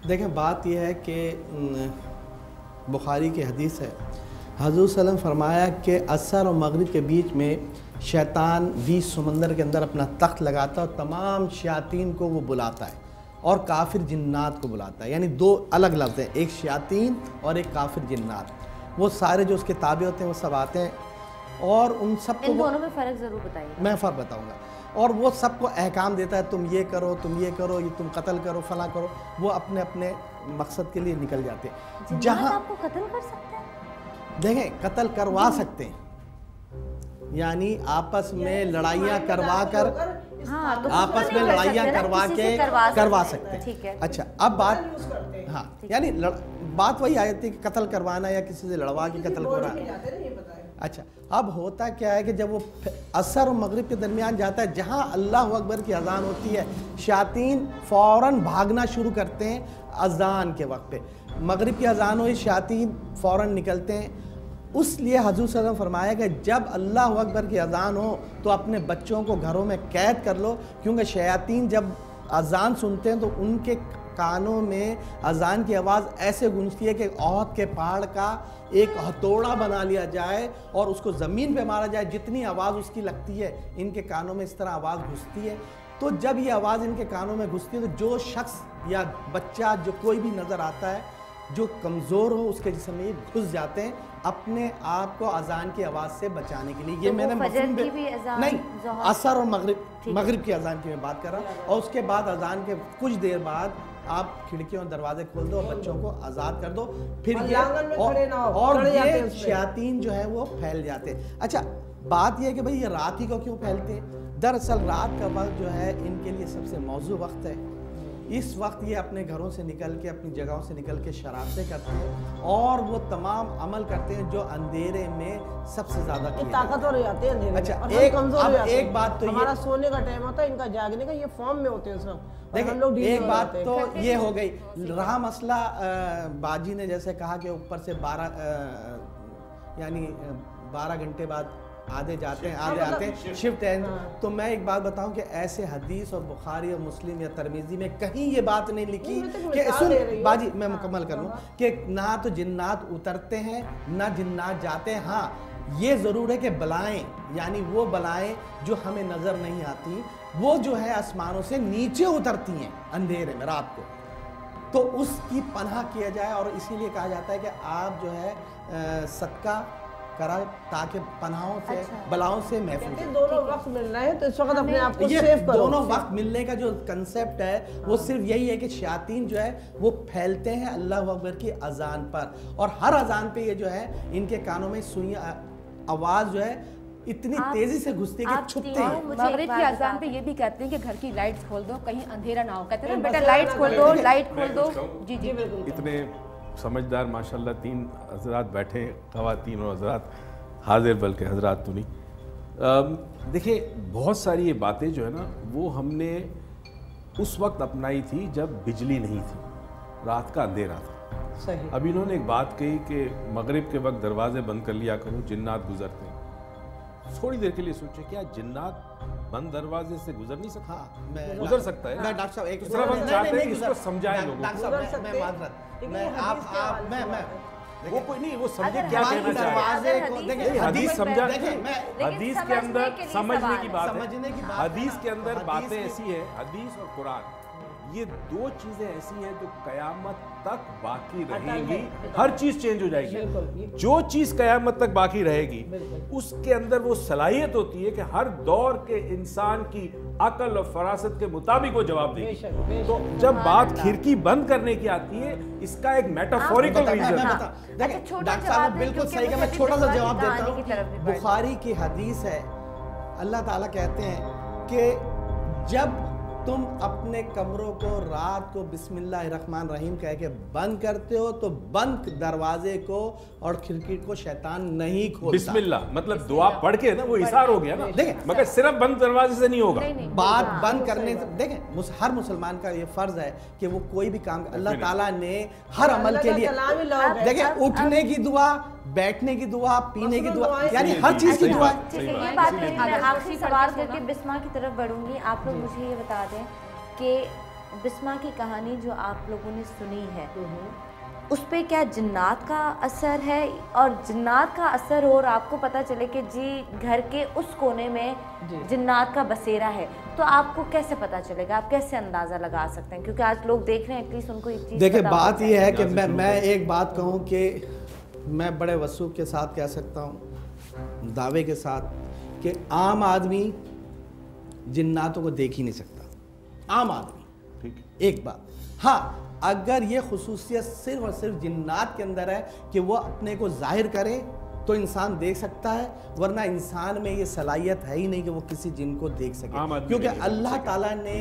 देखें, बात यह है कि बुखारी की हदीस है, हज़रत सल्लल्लाहु अलैहि वसल्लम फरमाया कि असर और मगरिब के बीच में शैतान 20 समंदर के अंदर अपना तख्त लगाता है और तमाम शयातीन को वो बुलाता है और काफिर जिन्नात को बुलाता है। यानी दो अलग लफ्ज़ हैं, एक शयातीन और एक काफिर जिन्नात। वो सारे जो उसके ताबे होते हैं वो सब आते हैं और उन सबको, इन दोनों में फ़र्क ज़रूर बताइए। मैं फ़र्क बताऊंगा। और वो सबको अहकाम देता है, तुम ये करो, तुम ये करो, ये तुम कत्ल करो, फला करो। वो अपने अपने मकसद के लिए निकल जाते हैं। जहाँ आपको कत्ल कर सकते हैं, देखें, कत्ल करवा सकते हैं, यानी आपस में लड़ाइयाँ करवा कर, हाँ, तो आपस में लड़ाइयाँ करवा के करवा सकते हैं। ठीक है। अच्छा, अब बात, हाँ, यानी बात वही आ जाती है कि कत्ल करवाना या किसी से लड़वा के कत्ल करवाना। अच्छा, अब होता क्या है कि जब वो असर और मगरिब के दरमियान जाता है, जहाँ अल्लाह अकबर की अजान होती है, शायातीन फ़ौरन भागना शुरू करते हैं अजान के वक्त पे। मगरिब की अजान हुई, शायातीन फ़ौरन निकलते हैं। उस लिए हज़रत सल्लल्लाहु अलैहि वसल्लम फरमाया कि जब अल्लाह अकबर की अजान हो तो अपने बच्चों को घरों में कैद कर लो, क्योंकि शयातीन जब अजान सुनते हैं तो उनके कानों में अजान की आवाज़ ऐसे गूंजती है कि औद के पहाड़ का एक हथौड़ा बना लिया जाए और उसको ज़मीन पे मारा जाए, जितनी आवाज़ उसकी लगती है इनके कानों में इस तरह आवाज़ घुसती है। तो जब ये आवाज़ इनके कानों में घुसती है तो जो शख्स या बच्चा, जो कोई भी नज़र आता है जो कमज़ोर हो, उसके जिस्म में घुस जाते हैं अपने आप को अजान की आवाज़ से बचाने के लिए। ये तो मैंने नहीं, असर और मगरिब की अजान की मैं बात कर रहा हूँ। और उसके बाद अजान के कुछ देर बाद आप खिड़कियों और दरवाजे खोल दो और बच्चों को आज़ाद कर दो, फिर ये और ये शयातीन जो है वो फैल जाते हैं। अच्छा, बात यह है कि भाई ये रात ही को क्यों फैलते हैं? दरअसल रात का वक्त जो है इनके लिए सबसे मौजू वक्त है। इस वक्त ये अपने घरों से निकल के, अपनी जगहों से निकल के शरारतें करते हैं और वो तमाम अमल करते हैं जो अंधेरे में सबसे ज़्यादा ताकतवर हो जाते हैं अंधेरे में। अच्छा, एक बात तो हमारा सोने का टाइम होता है, इनका जागने का, ये फॉर्म में होते हैं उस वक्त। देखिए, एक बात तो ये हो गई। रहा मसला, बाजी ने जैसे कहा कि ऊपर से 12 घंटे बाद आधे जाते हैं, आधे आते हैं, शिफ्ट है। तो मैं एक बात बताऊं कि ऐसे हदीस और बुखारी और मुस्लिम या तरमीज़ी में कहीं ये बात नहीं लिखी कि सुन बाजी, मैं मुकम्मल करूं कि ना तो जिन्नात उतरते हैं ना जिन्नात जाते हैं। हाँ, ये ज़रूर है कि बलाएं, यानी वो बलाएं जो हमें नज़र नहीं आती, वो जो है आसमानों से नीचे उतरती हैं अंधेरे में रात को, तो उसकी पनाह किया जाए। और इसीलिए कहा जाता है कि आप जो है सदका करा ताकि पनाहों से, बलाओं से महफूज। दोनों वक्त मिल रहे हैं तो इस वक्त अपने आप को सेव करो। दोनों वक्त मिलने का जो कंसेप्ट है वो सिर्फ यही है कि शयातीन जो है वो फैलते हैं अल्लाह अकबर की अजान पर, और हर अजान पे ये जो है इनके कानों में सुइयां आवाज़ जो है इतनी तेजी से घुसती है कि छुपते हैं। मगरिब की अजान पे ये भी कहते हैं कि घर की लाइट्स खोल दो, कहीं अंधेरा ना हो। कहते हैं बेटा लाइट्स खोल दो, लाइट खोल दो। जी जी, इतने समझदार माशाल्लाह 3 हजरात बैठे, ख़वातीन और हजरात हाजिर, बल्कि हजरात तो नहीं। देखिए, बहुत सारी ये बातें जो है ना वो हमने उस वक्त अपनाई थी जब बिजली नहीं थी, रात का अंधेरा था। सही। अब इन्होंने एक बात कही कि मगरिब के वक्त दरवाजे बंद कर लिया करो, जिन्नात गुजरते हैं। थोड़ी देर के लिए सोचे, क्या जिन्नात बंद दरवाजे से गुजर नहीं सकता? मैं गुजर सकता है। मैं डॉक्टर साहब एक सिर्फ हम चाहते हैं कि इसको समझाएं लोगों को। डॉक्टर साहब मैं माजरत, मैं आप मैं वो कोई नहीं, वो समझे क्या कहना चाह रहे हैं। हदीस समझा, हदीस के अंदर समझने की बात है। हदीस के अंदर बातें ऐसी है, हदीस और कुरान ये दो चीजें ऐसी हैं जो कयामत तक बाकी रहेंगी। हर चीज चेंज हो जाएगी। जो चीज कयामत तक बाकी रहेगी उसके अंदर वो सलाहियत होती है कि हर दौर के इंसान की अकल और फरासत के मुताबिक वो जवाब देगी। तो जब बात खिड़की बंद करने की आती है, इसका एक मेटाफोरिकल रीजन है। डॉक्टर साहब बिल्कुल सही है, मैं छोटा सा जवाब देता हूँ। बुखारी की हदीस है, अल्लाह ताला कहते हैं कि जब तुम अपने कमरों को रात को बिस्मिल्लाहिर्रहमानिर्रहीम कह के बंद करते हो तो बंद दरवाजे को और खिड़की को शैतान नहीं खोलता। बिस्मिल्लाह मतलब दुआ पढ़ के ना, वो इशार हो गया ना, देखें, मगर सिर्फ बंद दरवाजे से नहीं होगा। बात बंद करने से देखें, हर मुसलमान का ये फर्ज है कि वो कोई भी काम, अल्लाह ताला ने हर अमल के लिए देखें, उठने की दुआ, बैठने की दुआ, पीने की दुआ, यानी हर चीज की दुआ। ये बात मैं आखिरी सवाल करके बिस्मा की तरफ बढ़ूंगी। आप लोग मुझे ये बता दें कि बिस्मा की कहानी जो आप लोगों ने सुनी है उस पर क्या जिन्नात का असर है, और जिन्नात का असर हो और आपको पता चले कि जी घर के उस कोने में जिन्नात का बसेरा है, तो आपको कैसे पता चलेगा, आप कैसे अंदाज़ा लगा सकते हैं? क्योंकि आज लोग देख रहे हैं, एटलीस्ट उनको एक चीज़ देखिए, बात ये है कि मैं एक बात कहूँ कि मैं बड़े वसूख के साथ कह सकता हूँ, दावे के साथ, कि आम आदमी जिन्नातों को देख ही नहीं सकता। आम आदमी, ठीक, एक बात। हाँ, अगर ये खुसूसियत सिर्फ और सिर्फ जिन्नात के अंदर है कि वो अपने को जाहिर करे तो इंसान देख सकता है, वरना इंसान में ये सलाहियत है ही नहीं कि वो किसी जिन को देख सके, क्योंकि अल्लाह ताला ने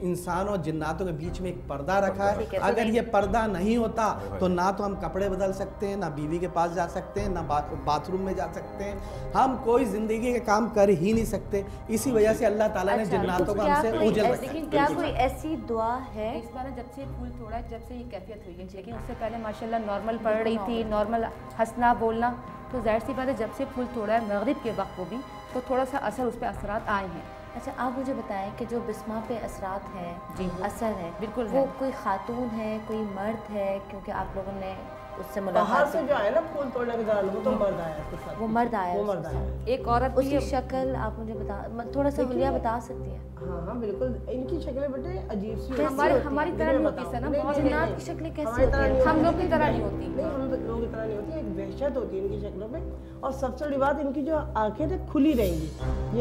इंसान और जिन्नातों के बीच में एक पर्दा रखा है। अगर ये पर्दा नहीं होता तो ना तो हम कपड़े बदल सकते हैं, ना बीवी के पास जा सकते हैं, ना बाथरूम में जा सकते हैं, हम कोई जिंदगी के काम कर ही नहीं सकते। इसी वजह से अल्लाह ताला ने जिन्नातों को हमसे उजल रखा है। क्या कोई ऐसी दुआ है? इस बार जब से फूल तोड़ा, जब से ये कैफियत हुई है, लेकिन उससे पहले माशाल्लाह नॉर्मल पढ़ रही थी, नॉर्मल हंसना बोलना, तो जाहिर सी बात है जब से फूल तोड़ा है मगरिब के वक्त को भी, तो थोड़ा सा असर उस पर असरात आए हैं। अच्छा, आप मुझे बताएं कि जो बिस्मा पे असरात हैं, जी, असर है, बिल्कुल वो है। कोई खातून है, कोई मर्द है? क्योंकि आप लोगों ने उससे बाहर मुलाकात से जो आया ना फूल तोड़ने के दौरान, वो तो मर्द आया उसके साथ। वो मर्द आया, वो मर्द आया। एक औरत उसकी शक्ल आप मुझे बता, थोड़ा सा हुलिया बता सकती हैं? हाँ हाँ बिल्कुल, इनकी शक्लें बेटे अजीब सी हमारी तरह नहीं होती सर, जिन्नात की शक्लें कैसी होती हैं? हम लोग की तरह नहीं होती। नहीं, हम लोग की तरह नहीं होती, एक वहशत होती है इनकी शक्लों में। और सबसे बड़ी बात, इनकी जो आंखें थे खुली रहेंगी,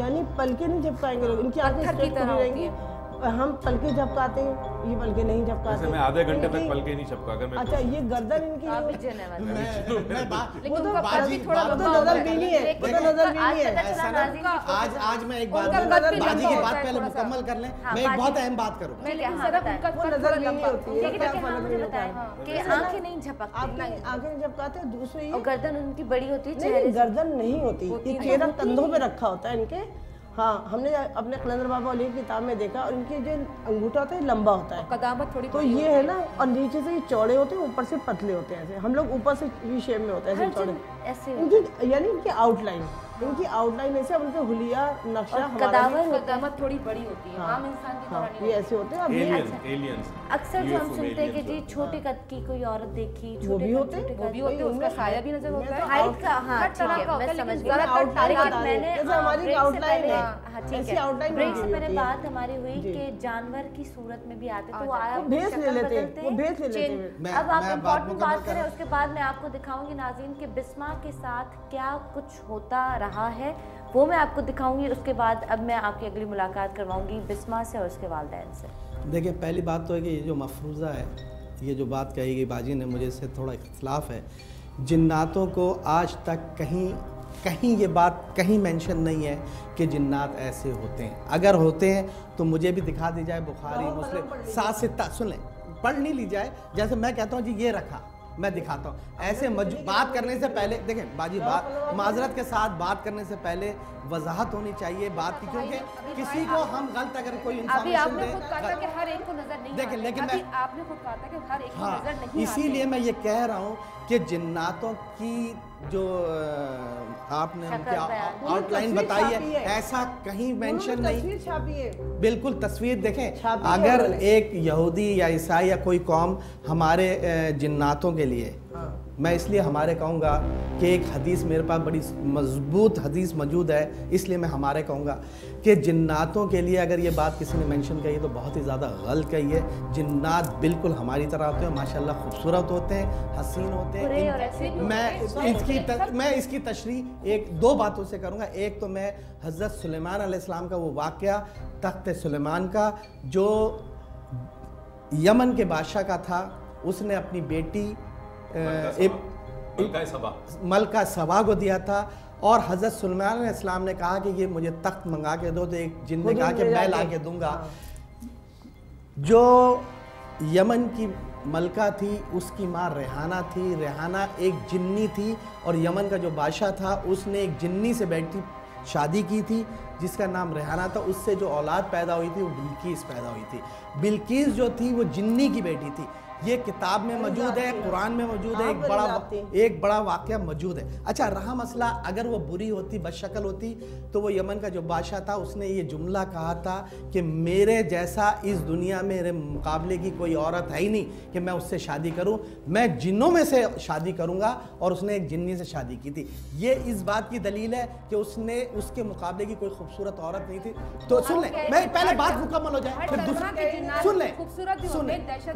यानी पलके नहीं झपकाएंगे लोग, इनकी आंखें खुली रहेंगी। हम पलके झपकाते हैं, ये पलके नहीं झपकाते। मैं आधे घंटे तक पलके नहीं झपका कर। अच्छा, ये गर्दन इनकी वो तो नजर बीनी है, ऐसा ना। आज मैं एक बात, बाजी की बात पहले मुकम्मल कर लें, मैं एक बहुत अहम बात करूँगा। आंखें नहीं झपकती, आंखें नहीं झपकाते। दूसरी, गर्दन उनकी बड़ी होती है, गर्दन नहीं होती, ये चेहरा कंधों पे रखा होता है इनके। हाँ, हमने अपने कलंदर बाबा अली की किताब में देखा, और इनके जो अंगूठा होता है लंबा होता है, कदामत थोड़ी, तो ये है ना, और नीचे से ये चौड़े होते हैं, ऊपर से पतले होते हैं। ऐसे हम लोग ऊपर से वी शेप में होते हैं, ऐसे चौड़े, इनकी यानी इनकी आउटलाइन ऐसे, अब उनके हुलिया नक्शा कदामत थोड़ी बड़ी होती है, आम इंसान की तरह नहीं, ये ऐसे होते हैं। अक्सर जो हम सुनते हैं कि जी छोटे कद की कोई औरत देखी, वो भी होते हैं, उसका साया भी नजर होता है, हाइट का। हाँ ठीक है, मैं समझ गई। मैंने हमारी आउटलाइन है, ऐसी आउटलाइन ब्रेक से मैंने बात हमारी हुई कि जानवर की सूरत में भी आते, तो आप भेस ले लेते हैं, वो भेस ले लेते हैं। अब आप इम्पोर्टेंट बात करें, उसके बाद मैं आपको दिखाऊंगी नाज़रीन कि बिस्मा के साथ क्या कुछ होता रहा है, वो मैं आपको दिखाऊंगी। उसके बाद अब मैं आपकी अगली मुलाकात करवाऊंगी बिस्मा से और उसके वालिदैन से। देखिए, पहली बात तो है कि ये जो मफरूज़ा है, ये जो बात कही गई बाजी ने, मुझे इससे थोड़ा इख्तिलाफ है। जिन्नातों को आज तक कहीं ये बात कहीं मेंशन नहीं है कि जिन्नात ऐसे होते हैं। अगर होते हैं तो मुझे भी दिखा दी जाए, बुखारी मुस्लिम 7 से सुन लें, पढ़ नहीं ली जाए। जैसे मैं कहता हूँ जी ये रखा, मैं दिखाता हूँ, ऐसे बात करने से पहले देखें बाजी, बात माजरत के साथ बात करने से पहले वजाहत होनी चाहिए बात की, क्योंकि किसी को हम गलत अगर कोई इंफॉर्मेशन दे, हर एक को नजर नहीं देखें, लेकिन मैं आपने खुद कहा था कि हर एक को नजर नहीं, इसीलिए मैं ये कह रहा हूँ कि जिन्नातों की जो आपने उनकी आउटलाइन बताई है, ऐसा कहीं मेंशन नहीं। बिल्कुल तस्वीर देखें, अगर एक यहूदी या ईसाई या कोई कौम हमारे जिन्नातों के लिए, मैं इसलिए हमारे कहूँगा कि एक हदीस मेरे पास बड़ी मजबूत हदीस मौजूद है, इसलिए मैं हमारे कहूँगा कि जिन्नातों के लिए अगर ये बात किसी ने मेंशन कही तो बहुत ही ज़्यादा गलत कही है। जिन्नात बिल्कुल हमारी तरह होते हैं, माशाल्लाह खूबसूरत होते हैं, हसीन होते हैं। मैं इसकी तशरीह एक दो बातों से करूँगा। एक तो मैं हज़रत सुलेमान अलैहिस्सलाम का वो वाक़या तख्त सुलेमान का, जो यमन के बादशाह का था, उसने अपनी बेटी मलका सबा को दिया था, और हज़रत सुलेमान अलैहिस्सलाम ने कहा कि ये मुझे तख्त मंगा के दो, तो एक जिन ने कहा कि मैं ला के दूंगा। जो यमन की मलका थी उसकी माँ रेहाना थी। रेहाना एक जिन्नी थी और यमन का जो बादशाह था उसने एक जिन्नी से बेटी शादी की थी जिसका नाम रेहाना था। उससे जो औलाद पैदा हुई थी वो बिल्कीस पैदा हुई थी। बिल्कीस जो थी वो जिन्नी की बेटी थी। ये किताब में मौजूद है, कुरान में मौजूद है, एक बड़ा वाक़या मौजूद है। अच्छा, रहा मसला अगर वो बुरी होती, बदशक्ल होती, तो वो यमन का जो बादशाह था उसने ये जुमला कहा था कि मेरे जैसा इस दुनिया में मेरे मुकाबले की कोई औरत है ही नहीं कि मैं उससे शादी करूं, मैं जिन्नों में से शादी करूंगा। और उसने एक जिन्नी से शादी की थी। ये इस बात की दलील है कि उसने उसके मुकाबले की कोई खूबसूरत औरत नहीं थी। तो सुन ले, मैं पहले बात मुकम्मल हो जाए फिर दूसरा सुन ले।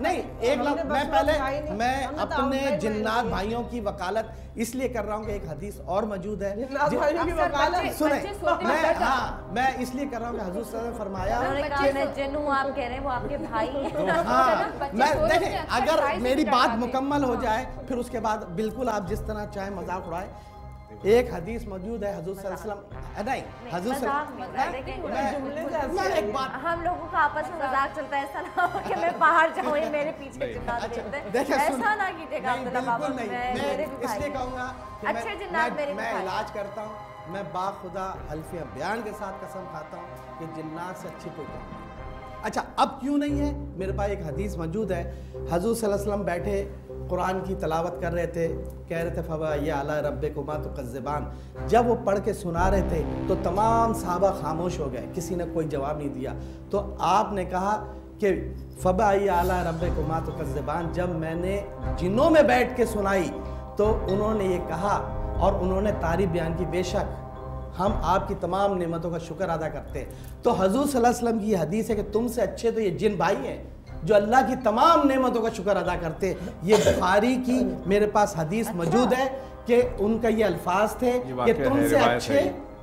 नहीं, एक मैं अपने जिन्नात भाइयों की वकालत इसलिए कर रहा हूँ कि एक हदीस और मौजूद है। सुने, मैं इसलिए कर रहा हूँ कि हुजूर सल्लल्लाहु अलैहि वसल्लम ने फरमाया आप कह रहे हैं वो आपके भाई हैं। हाँ, मैं देखें, अगर मेरी बात मुकम्मल हो जाए फिर उसके बाद बिल्कुल आप जिस तरह चाहे मजाक उड़ाए। एक हदीस मौजूद है हुजूर सल्लल्लाहु अलैहि वसल्लम, नहीं हुजूर मैं एक बात, हम लोगों का आपस में मजाक चलता है, ऐसा ना हो कि मैं बाहर जाऊं ये मेरे पीछे जिन्नात देखते हैं, ऐसा ना कीजिएगा अब्दुल्ला बाबा। मैं इसलिए कहूँगा अच्छे जिन्नात मेरे, मैं इलाज करता हूँ, मैं बाखुदा हल्फे बयान के साथ कसम खाता हूँ कि जिन्नात से अच्छी कोई नहीं। अच्छा, अब क्यों नहीं है? मेरे पास एक हदीस मौजूद है। हुजूर सल्लल्लाहु अलैहि वसल्लम बैठे कुरान की तलावत कर रहे थे, कह रहे थे फबा या अला रब्बिकुमा तुकज़्ज़िबान। जब वो पढ़ के सुना रहे थे तो तमाम सहाबा खामोश हो गए, किसी ने कोई जवाब नहीं दिया। तो आपने कहा कि फबा या अला रब्बिकुमा तुकज़्ज़िबान। जब मैंने जिन्नों में बैठ के सुनाई तो उन्होंने ये कहा और उन्होंने तारीफ बयान की, बेशक हम आपकी तमाम नेमतों का शुक्र अदा करते हैं। तो हुजूर सल्लल्लाहु अलैहि वसल्लम की हदीस है कि तुमसे अच्छे तो ये जिन भाई हैं जो अल्लाह की तमाम नेमतों का शुक्र अदा करते हैं। ये बुखारी की मेरे पास हदीस मौजूद है कि उनका ये अल्फाज थे कि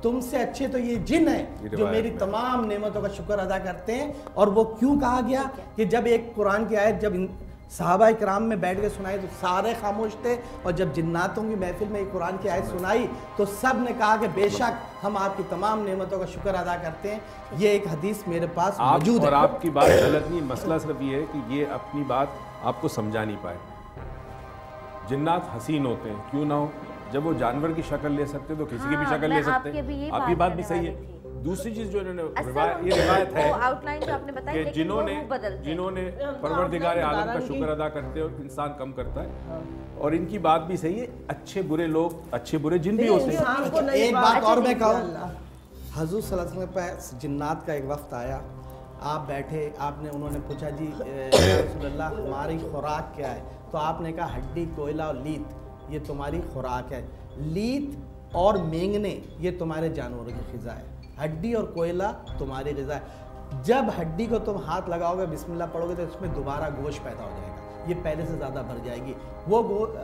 तुमसे अच्छे तो ये जिन हैं जो मेरी तमाम नेमतों का शुक्र अदा करते हैं। और वो क्यों कहा गया कि जब एक कुरान की आयत जब सहाबा इकराम में बैठ के सुनाई तो सारे खामोश थे, और जब जिन्नातों की महफिल में कुरान की आयत सुनाई तो सब ने कहा कि बेशक हम आपकी तमाम नेमतों का शुक्र अदा करते हैं। ये एक हदीस मेरे पास मौजूद है। और आपकी बात गलत नहीं, मसला सिर्फ ये है कि ये अपनी बात आपको समझा नहीं पाए। जिन्नात हसीन होते हैं, क्यों ना हो, जब वो जानवर की शक्ल ले सकते तो किसी की भी शक्ल ले सकते हैं। आपकी बात भी सही है। दूसरी चीज जो इन्होंने ये रिवायत है कि जिन्होंने परवरदिगार आलम का शुक्र अदा करते हैं और इंसान कम करता है। और इनकी बात भी सही है, अच्छे बुरे लोग, अच्छे बुरे जिन भी होते हैं। एक बात और मैं कहूँ, हुजूर सल्लल्लाहु अलैहि वसल्लम पे जिन्नात का एक वक्त आया, आप बैठे, उन्होंने पूछा जी रसूलल्लाह हमारी खुराक क्या है? तो आपने कहा हड्डी, कोयला और लीत ये तुम्हारी खुराक है। लीत और मेंगने ये तुम्हारे जानवरों की ग़िज़ा है, हड्डी और कोयला तुम्हारी ग़िज़ा है। जब हड्डी को तुम हाथ लगाओगे, बिस्मिल्लाह पढ़ोगे तो इसमें दोबारा गोश्त पैदा हो जाएगा, ये पहले से ज़्यादा भर जाएगी। वो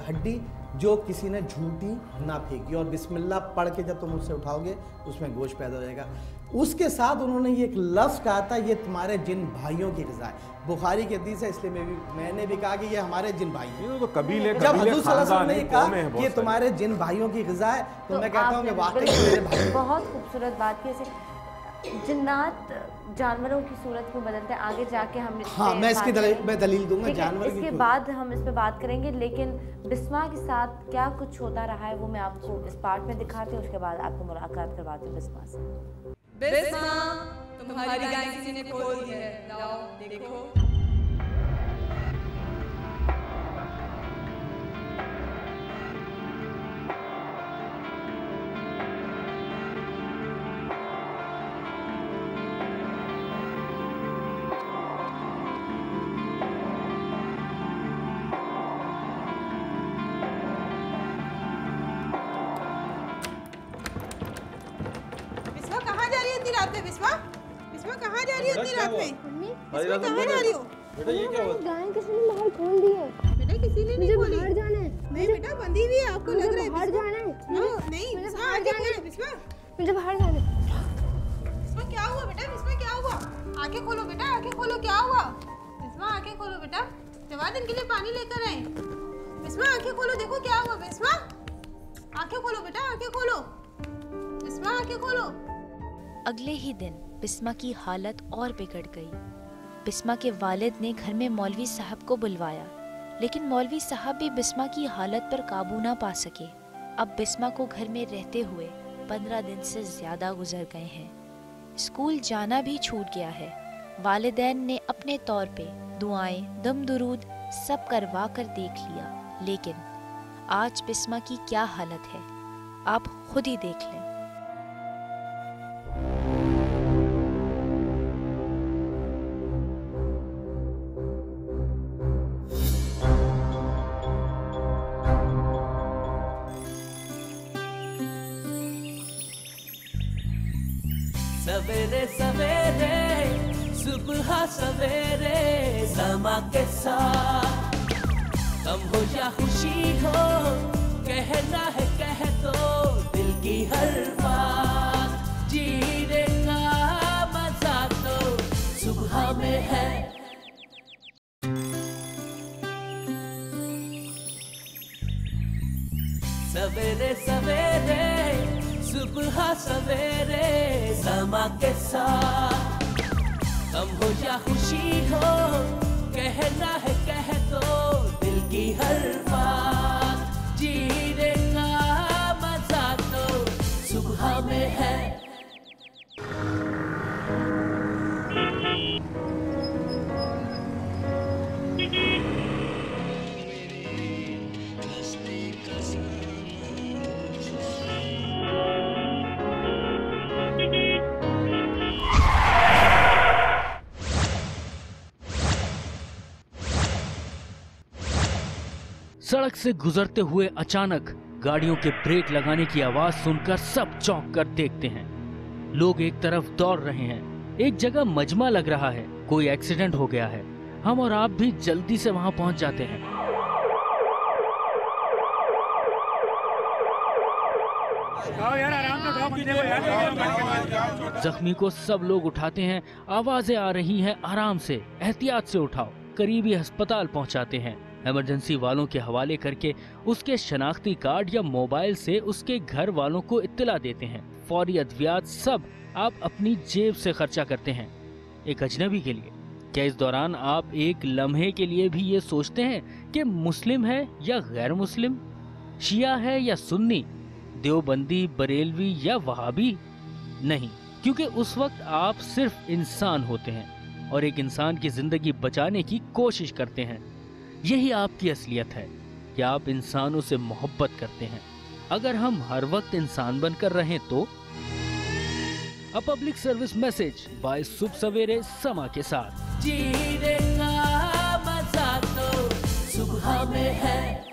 हड्डी जो किसी ने झूठी ना फेंकी, और बिस्मिल्लाह पढ़ के जब तुम उससे उठाओगे उसमें गोश्त पैदा हो जाएगा। उसके साथ उन्होंने ये एक लफ्ज़ कहा था, ये तुम्हारे जिन भाइयों की ग़िज़ा है। बुखारी की हदीस है, इसलिए मैंने भी कहा कि ये हमारे जिन भाई हैं। तो कबीले जब हुजूर सल्लल्लाहु अलैहि वसल्लम ने कहा कि ये तुम्हारे जिन भाइयों की ग़िज़ा है तो मैं कहता हूँ कि वाकई मेरे भाई। बहुत खूबसूरत बात की, जिन्नात जानवरों की सूरत क्यों बदलते हैं, आगे जाके हम मैं इसकी दलील दूंगा जानवर की। इसके बाद हम इस पे बात करेंगे, लेकिन बिस्मा के साथ क्या कुछ होता रहा है वो मैं आपको इस पार्ट में दिखाती हूँ। उसके बाद आपको मुलाकात करवाती हूँ बिस्मा से। बिस्मा, तुम्हारी गाय किसी ने खोल दी है, लाओ देखो। बिस्मा कहाँ जा रही हो इतनी रात में? बिस्मा कहाँ जा रही हो? बेटा ये क्या हुआ? गाय किसी ने बाहर खोल दी है। बेटा किसी ने नहीं खोली। बाहर जाना है। नहीं बेटा बंधी हुई है, आपको लग रहा है बाहर जाना है। नहीं बिस्मा आगे खोलो। बिस्मा मुझे बाहर जाना है। बिस्मा क्या हुआ बेटा? बिस्मा क्या हुआ? आंखें खोलो बेटा, आंखें खोलो, क्या हुआ? बिस्मा आंखें खोलो बेटा, जवाद इनके लिए पानी लेकर आए। बिस्मा आंखें खोलो, देखो क्या हुआ। बिस्मा आंखें खोलो बेटा, आंखें खोलो। बिस्मा आंखें खोलो। अगले ही दिन बिस्मा की हालत और बिगड़ गई। बिस्मा के वालिद ने घर में मौलवी साहब को बुलवाया, लेकिन मौलवी साहब भी बिस्मा की हालत पर काबू ना पा सके। अब बिस्मा को घर में रहते हुए 15 दिन से ज़्यादा गुजर गए हैं। स्कूल जाना भी छूट गया है। वालिदैन ने अपने तौर पे दुआएं, दम दुरूद सब करवा कर देख लिया, लेकिन आज बिस्मा की क्या हालत है आप खुद ही देख लें। सवेरे सवेरे सुबह सवेरे समा के साथ गम हो या खुशी हो, कहना है कह दो दिल की हर बात। जीने का मजा तो सुबह में है। सवेरे सवेरे सुबह सवेरे समा के साथ गम हो या खुशी हो, कहना है कह दो दिल की हर बात। जीने का मजा तो सुबह में है। सड़क से गुजरते हुए अचानक गाड़ियों के ब्रेक लगाने की आवाज सुनकर सब चौंक कर देखते हैं। लोग एक तरफ दौड़ रहे हैं, एक जगह मजमा लग रहा है, कोई एक्सीडेंट हो गया है। हम और आप भी जल्दी से वहां पहुंच जाते हैं। जख्मी को सब लोग उठाते हैं, आवाजें आ रही हैं, आराम से एहतियात से उठाओ, करीबी अस्पताल पहुंचाते हैं। इमरजेंसी वालों के हवाले करके उसके शनाख्ती कार्ड या मोबाइल से उसके घर वालों को इत्तला देते हैं। फौरी अद्वियात सब आप अपनी जेब से खर्चा करते हैं। एक अजनबी के लिए क्या इस दौरान आप एक लम्हे के लिए भी ये सोचते हैं कि मुस्लिम है या गैर मुस्लिम, शिया है या सुन्नी, देवबंदी, बरेलवी या वहाबी? नहीं, क्योंकि उस वक्त आप सिर्फ इंसान होते हैं और एक इंसान की जिंदगी बचाने की कोशिश करते हैं। यही आपकी असलियत है कि आप इंसानों से मोहब्बत करते हैं। अगर हम हर वक्त इंसान बनकर रहें तो। A public service message bye सुबह सवेरे समा के साथ। जीने का मजा तो सुबह में है।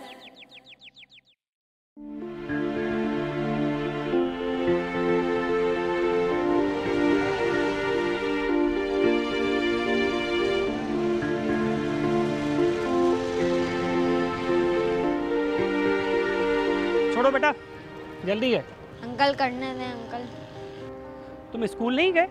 छोड़ो बेटा, जल्दी है। अंकल करने दें अंकल। तुम स्कूल नहीं गए?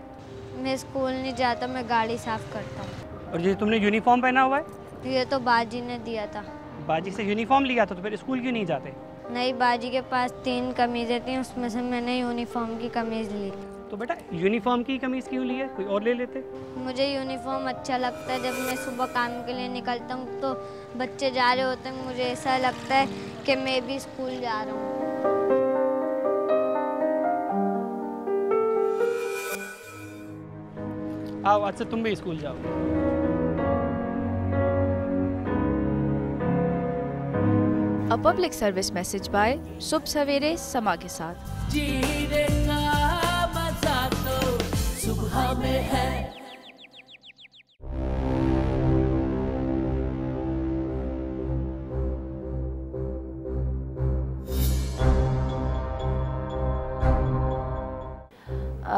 मैं स्कूल नहीं जाता, मैं गाड़ी साफ करता हूँ। और ये तुमने यूनिफॉर्म पहना हुआ है? ये तो बाजी ने दिया था। बाजी से यूनिफॉर्म लिया था तो फिर स्कूल क्यों नहीं जाते? नहीं, बाजी के पास 3 कमीज़ें थी, उसमें से मैंने यूनिफॉर्म की कमीज़ ली। तो बेटा यूनिफॉर्म की कमीज़ क्यों ली है? कोई और ले लेते। मुझे यूनिफॉर्म अच्छा लगता है। जब मैं सुबह काम के लिए निकलता हूँ तो बच्चे जा रहे होते हैं, मुझे ऐसा लगता है कि मैं भी स्कूल जा रहा हूँ। आओ, आज से तुम भी स्कूल जाओ। A public service message bye सुबह सवेरे समा के साथ। जीने का मजा तो सुबह में है।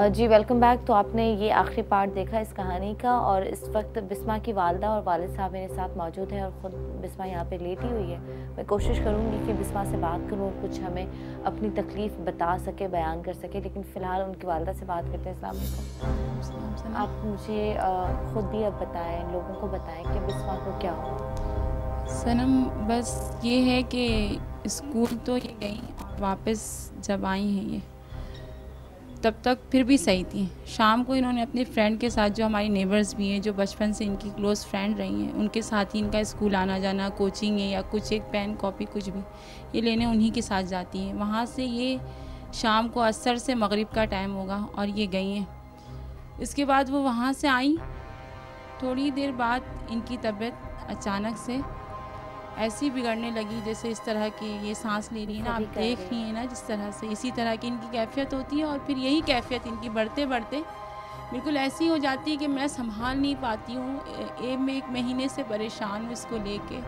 जी वेलकम बैक। तो आपने ये आखिरी पार्ट देखा इस कहानी का, और इस वक्त बिस्मा की वालदा और वालिद साहब मेरे साथ मौजूद हैं और ख़ुद बिस्मा यहाँ पे लेटी हुई है। मैं कोशिश करूँगी कि बिस्मा से बात करूँ और कुछ हमें अपनी तकलीफ़ बता सके, बयान कर सके, लेकिन फ़िलहाल उनकी वालदा से बात करते हैं। अस्सलाम वालेकुम। आप मुझे ख़ुद ही अब बताएँ, लोगों को बताएँ कि बिस्मा को क्या हुआ। सनम बस ये है कि स्कूल तो ये गई, वापस जब आई हैं ये तब तक फिर भी सही थी। शाम को इन्होंने अपने फ्रेंड के साथ, जो हमारी नेबर्स भी हैं, जो बचपन से इनकी क्लोज़ फ्रेंड रही हैं, उनके साथ ही इनका स्कूल आना जाना, कोचिंग है या कुछ एक पेन कॉपी कुछ भी ये लेने उन्हीं के साथ जाती हैं। वहाँ से ये शाम को असर से मगरिब का टाइम होगा और ये गई हैं। इसके बाद वो वहाँ से आई, थोड़ी देर बाद इनकी तबीयत अचानक से ऐसी बिगड़ने लगी जैसे इस तरह की ये सांस ले रही है ना, आप देख रही हैं ना जिस तरह से, इसी तरह की इनकी कैफियत होती है। और फिर यही कैफियत इनकी बढ़ते बढ़ते बिल्कुल ऐसी हो जाती है कि मैं संभाल नहीं पाती हूँ। मैं 1 महीने से परेशान हूँ इसको लेके।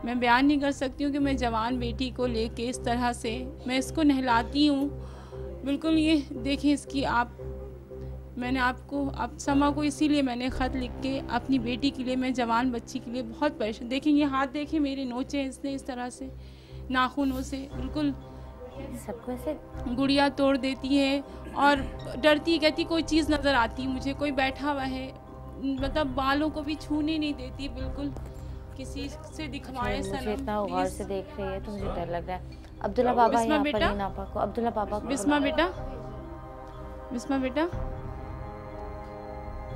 मैं बयान नहीं कर सकती हूँ कि मैं जवान बेटी को लेके इस तरह से मैं इसको नहलाती हूँ। बिल्कुल ये देखें इसकी मैंने आपको अब समा को इसीलिए मैंने ख़त लिख के अपनी बेटी के लिए, मैं जवान बच्ची के लिए बहुत परेशान। देखें ये हाथ देखें मेरे नोचे हैं इसने इस तरह से नाखूनों से, बिल्कुल सबको ऐसे गुड़िया तोड़ देती है और डरती, कहती कोई चीज़ नज़र आती मुझे, कोई बैठा हुआ है, मतलब बालों को भी छूने नहीं देती, बिल्कुल किसी से दिखवाए। मुझे इतना गौर से देख रही है तो मुझे डर लग रहा है। अब्दुल्ला बाबा यहाँ पर ही नापा को, अब्दुल्ला बाबा को, बिस्मा बेटा, बिस्मा बेटा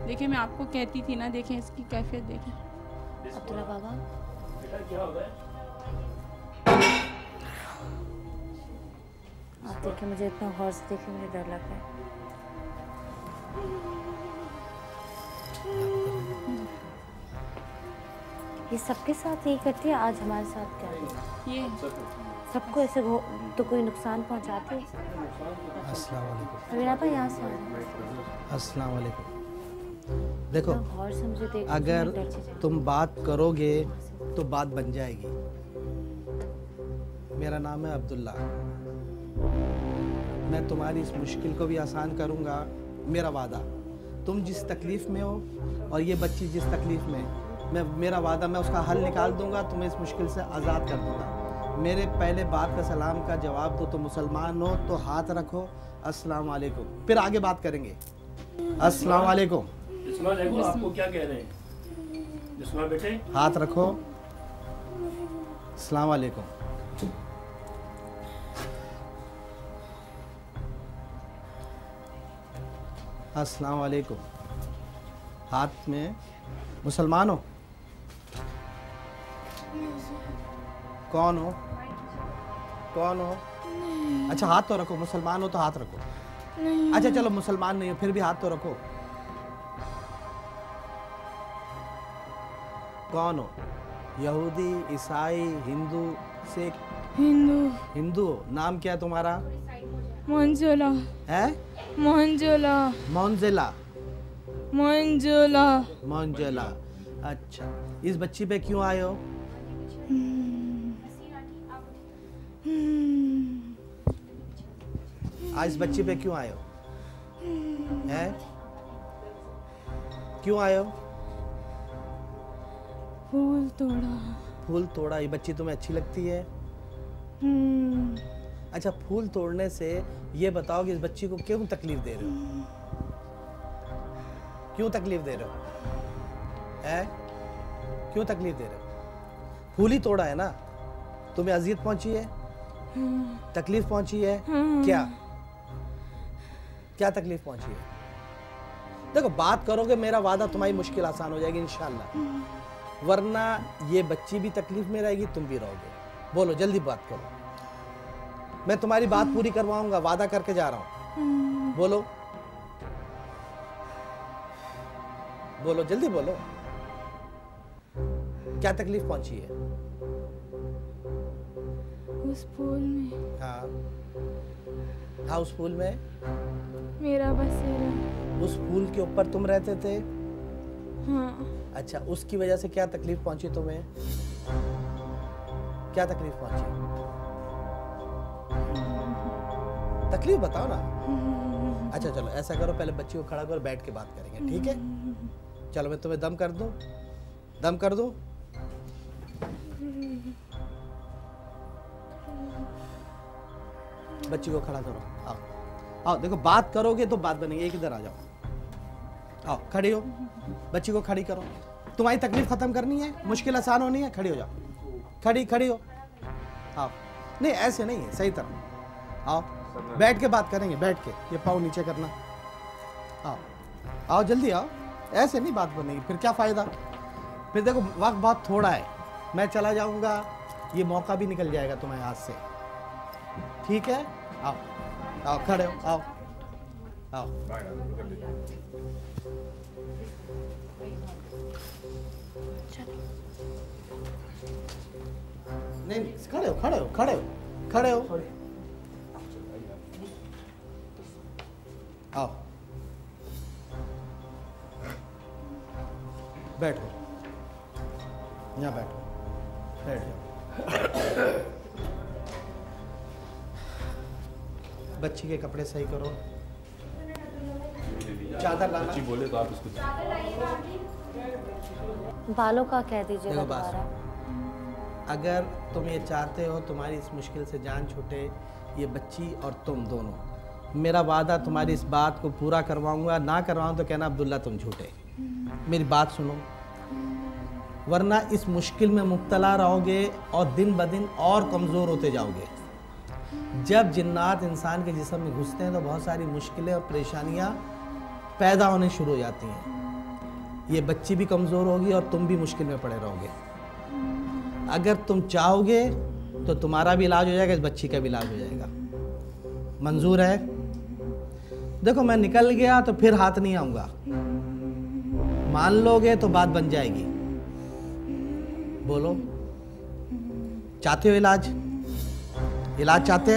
देखिए मैं आपको कहती थी ना, देखें इसकी कैफियत देखें। अब्दुल्ला बाबा आप देखिए, मुझे इतना गौर से देखें मुझे डर लग रहा है। ये सबके साथ यही करती है, आज हमारे साथ क्या है? ये सबको ऐसे तो कोई नुकसान पहुंचाती है? अस्सलाम वालेकुम। अभी आप यहाँ से आ रहे हैं। अस्सलाम वालेकुम। देखो, मुझे अगर तुम बात करोगे तो बात बन जाएगी। मेरा नाम है अब्दुल्ला, मैं तुम्हारी इस मुश्किल को भी आसान करूँगा, मेरा वादा। तुम जिस तकलीफ़ में हो और ये बच्ची जिस तकलीफ़ में, मेरा वादा मैं उसका हल निकाल दूँगा, तुम्हें इस मुश्किल से आज़ाद कर दूँगा। मेरे पहले बात का सलाम का जवाब दो। तो मुसलमान हो तो हाथ रखो, अस्सलाम वालेकुम, फिर आगे बात करेंगे। अस्सलाम वालेकुम। आपको क्या कह रहे हैं जिस्मा बेटे? हाथ रखो, अस्सलाम वालेकुम। अस्सलाम वालेकुम। हाथ में मुसलमान हो? कौन हो? कौन हो? अच्छा हाथ तो रखो, मुसलमान हो तो हाथ रखो। अच्छा चलो मुसलमान नहीं हो फिर भी हाथ तो रखो। कौन हो? यहूदी, ईसाई, हिंदू, सिख? हिंदू। हिंदू हो। नाम क्या है तुम्हारा? मंजुला। है? मंजुला। मंजुला। मंजुला। मंजुला। अच्छा, इस बच्ची पे क्यों आए हो? आज इस बच्ची पे क्यों आए हो? हैं? क्यों आए हो? फूल तोड़ा। फूल तोड़ा। ये बच्ची तुम्हें अच्छी लगती है? अच्छा, फूल तोड़ने से ये बताओ कि इस बच्ची को क्यों तकलीफ दे रहे हो? क्यों तकलीफ दे रहे हो? है? क्यों तकलीफ दे रहे हो? फूल ही तोड़ा है ना, तुम्हें अजियत पहुंची है, तकलीफ पहुंची है। क्या क्या तकलीफ पहुंची है? देखो, बात करोगे मेरा वादा तुम्हारी मुश्किल आसान हो जाएगी इंशाल्लाह, वरना ये बच्ची भी तकलीफ में रहेगी, तुम भी रहोगे। बोलो जल्दी बात करो, मैं तुम्हारी बात पूरी करवाऊंगा, वादा करके जा रहा हूं। बोलो बोलो जल्दी बोलो, क्या तकलीफ पहुंची है? उस फूल में। हाँ हाँ, उस फूल में मेरा बसेरा। उस फूल के ऊपर तुम रहते थे? हाँ। अच्छा, उसकी वजह से क्या तकलीफ पहुंची तुम्हें? क्या तकलीफ पहुंची? तकलीफ बताओ ना। अच्छा चलो ऐसा करो, पहले बच्ची को खड़ा करो, बैठ के बात करेंगे, ठीक है? चलो मैं तुम्हें दम कर दूं, दम कर दूं। बच्ची को खड़ा करो, आओ आओ। देखो, बात करोगे तो बात बनेगी। एक इधर आ जाओ, आओ खड़ी हो, बच्ची को खड़ी करो। तुम्हारी तकलीफ खत्म करनी है, मुश्किल आसान होनी है, खड़ी हो जाओ। खड़ी खड़ी हो, आओ। नहीं ऐसे नहीं है, सही तरह आओ। बैठ के बात करेंगे, बैठ के। ये पाँव नीचे करना। आओ आओ जल्दी आओ, ऐसे नहीं बात बनेगी, फिर क्या फ़ायदा। फिर देखो वक्त बहुत थोड़ा है, मैं चला जाऊंगा, ये मौका भी निकल जाएगा तुम्हारे हाथ से। ठीक है, आओ आओ खड़े हो, आओ आओ। नहीं खड़े हो, खड़े हो, खड़े हो, खड़े हो, आओ बैठो, यहाँ बैठो, बैठ जाओ। बच्ची के कपड़े सही करो, चादर लाना। बच्ची बोले तो आप इसको बालों का कह दीजिएगा देखो दोबारा। अगर तुम ये चाहते हो तुम्हारी इस मुश्किल से जान छूटे, ये बच्ची और तुम दोनों, मेरा वादा तुम्हारी इस बात को पूरा करवाऊंगा। ना करवाऊं तो कहना अब्दुल्ला तुम झूठे। मेरी बात सुनो, वरना इस मुश्किल में मुब्तला रहोगे और दिन ब दिन और कमज़ोर होते जाओगे। जब जिन्नात इंसान के जिस्म में घुसते हैं तो बहुत सारी मुश्किलें और परेशानियां पैदा होने शुरू हो जाती हैं। ये बच्ची भी कमज़ोर होगी और तुम भी मुश्किल में पड़े रहोगे। अगर तुम चाहोगे तो तुम्हारा भी इलाज हो जाएगा, इस बच्ची का भी इलाज हो जाएगा। मंजूर है? देखो मैं निकल गया तो फिर हाथ नहीं आऊँगा, मान लोगे तो बात बन जाएगी। बोलो, चाहते हो इलाज? इलाज चाहते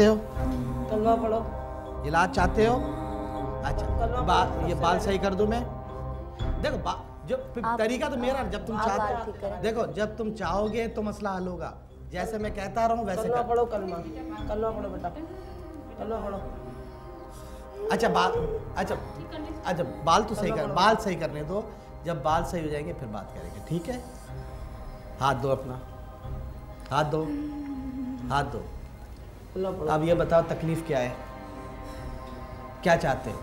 हो? कलमा पढ़ो। इलाज चाहते हो? अच्छा, ये बाल सही कर दूं मैं? देखो जो तरीका तो मेरा, जब तुम चाहते, देखो जब तुम चाहोगे तो मसला हल होगा। जैसे मैं कहता रहूं वैसे कलमा पढ़ो। कलमा पढ़ो बेटा, कलमा पढ़ो। अच्छा बाल तो सही कर, बाल सही करने दो। जब बाल सही हो जाएंगे फिर बात करेंगे, ठीक है? हाथ दो अपना, हाथ दो, हाथ दो। अब ये बताओ तकलीफ क्या है, क्या चाहते हो?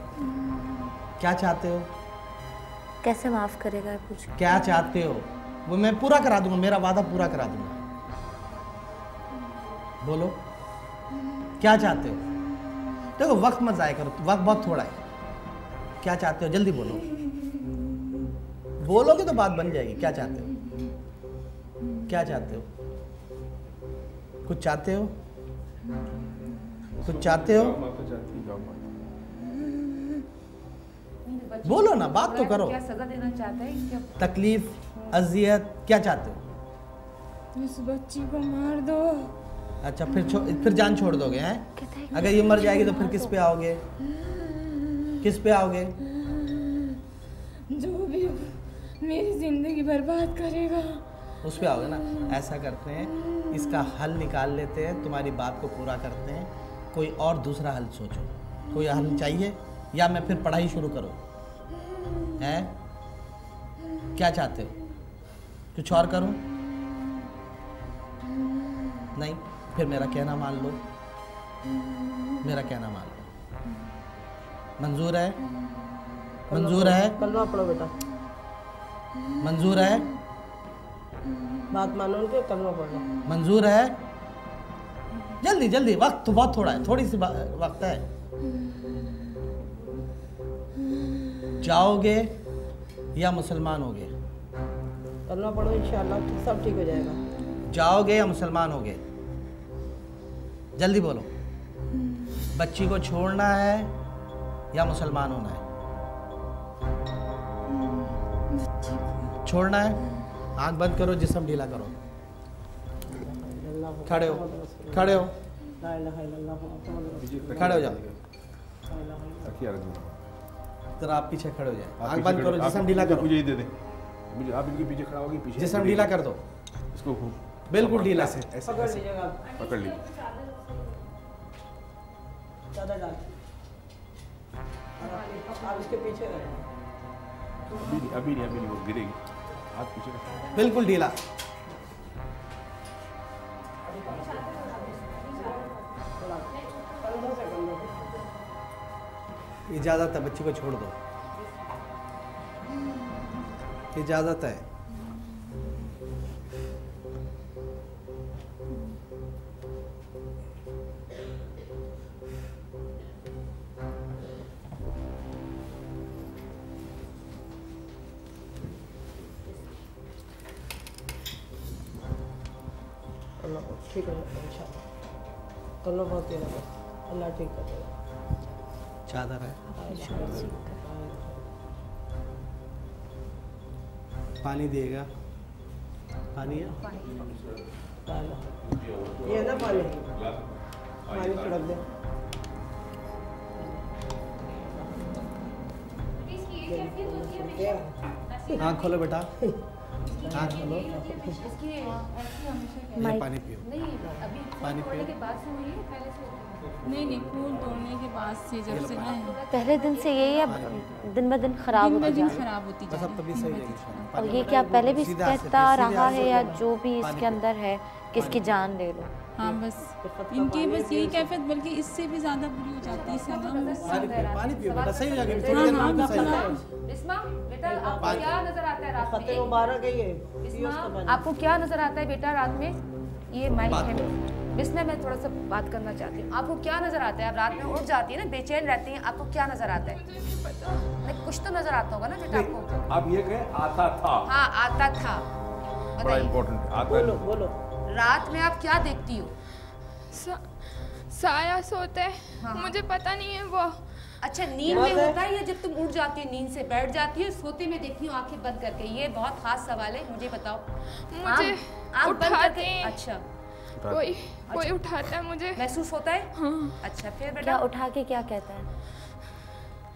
क्या चाहते हो? कैसे माफ करेगा कुछ? क्या चाहते हो वो मैं पूरा करा दूंगा, मेरा वादा पूरा करा दूंगा। बोलो क्या चाहते हो? देखो वक्त मत ज़ाया करो, वक्त बहुत थोड़ा है। क्या चाहते हो? जल्दी बोलो, बोलोगे तो बात बन जाएगी। क्या चाहते हो? क्या चाहते हो? कुछ चाहते हो? कुछ चाहते हो? बोलो ना, बात तो करो। क्या सजा देना चाहते हैं? क्या तकलीफ, अजियत, क्या चाहते हो? इस बच्ची को मार दो। अच्छा फिर जान छोड़ दोगे हैं? अगर ये मर जाएगी तो फिर किस पे आओगे? किस पे आओगे? जो भी मेरी जिंदगी बर्बाद करेगा उस पे आओगे ना। ऐसा करते हैं, इसका हल निकाल लेते हैं, तुम्हारी बात को पूरा करते हैं। कोई और दूसरा हल सोचो। कोई हल चाहिए या मैं फिर पढ़ाई शुरू करूँ? हैं? क्या चाहते हो? कुछ और करूँ? नहीं, फिर मेरा कहना मान लो, मेरा कहना मान लो। मंजूर है? मंजूर है? कलमा पढ़ो बेटा। मंजूर है? बात मानो उनके, कलमा पढ़ो। मंजूर है? जल्दी जल्दी, वक्त तो बहुत थोड़ा है, थोड़ी सी वक्त है। जाओगे या मुसलमान होगे? कलमा पढ़ो, इंशाअल्लाह सब ठीक हो जाएगा। जाओगे या मुसलमान होगे? जल्दी बोलो। बच्ची को छोड़ना है या मुसलमान होना है? छोड़ना है। आंख बंद करो, जिस्म ढीला करो। खड़े हो, खड़े हो, खड़े हो जाओ। जरा आप पीछे खड़े हो जाए, आंख बंद करो, जिस्म ढीला करो। मुझे ही दे दे, मुझे आप इनके पीछे खड़ा होगी, पीछे जिस्म ढीला कर दो। इसको बिल्कुल ढीला से पकड़ लीजिएगा, पकड़ लीजिए। ज़्यादा डाल। आप इसके पीछे रहो। अभी नहीं वो गिरेगी। हाथ पीछे रखो। बिल्कुल ढीला। इजाज़त है, बच्ची को छोड़ दो। इजाज़त है। करना ठीक हो जाएगा इंशाल्लाह। करना बहुत तेज है, अल्लाह ठीक कर देगा। चादर है, पानी देगा, पानी है, ये है ना पानी, पानी छिड़क दे। आँख खोलो बेटा, आँख खोलो, ये पानी पियो, पानी पियो। नहीं खून तोड़ने के बाद से जब से ना पहले दिन से यही है, दिन ब दिन खराब होती जा रही है। खराब होती जा रही है। और ये क्या पहले भी कहता रहा है या जो भी इसके अंदर है कि इसकी जान ले लो? हाँ बस इनकी बस यही कैफियत, बल्कि इससे भी ज़्यादा बुरी हो जाती है सनम। पानी पियो बेटा, सही हो जाएगी। बेटा आपको क्या नजर आता है रात में? आपको क्या नजर आता है बेटा रात में? ये माइक है बिस्मा, मैं थोड़ा सा बात करना चाहती हूँ। आपको क्या नजर आता है? आप रात में उठ जाती है ना, बेचैन रहती हैं, आपको क्या नजर आता है? नहीं कुछ तो नजर आता होगा ना बेटा आपको। आप ये कहे आता था। हाँ आता था, बड़ा इम्पोर्टेंट आता। बोलो रात में आप क्या देखती हो? साया सोता है। हाँ। मुझे पता नहीं है वो। अच्छा नींद में होता है या जब तुम उठ जाती हो नींद से बैठ जाती हो? सोते में देखती हूँ आंखें बंद करके। ये बहुत खास सवाल है, मुझे बताओ। मुझे आँख बंद करके। अच्छा कोई उठाता है, मुझे महसूस होता है। हाँ। अच्छा फिर बेटा क्या उठा के क्या कहता है?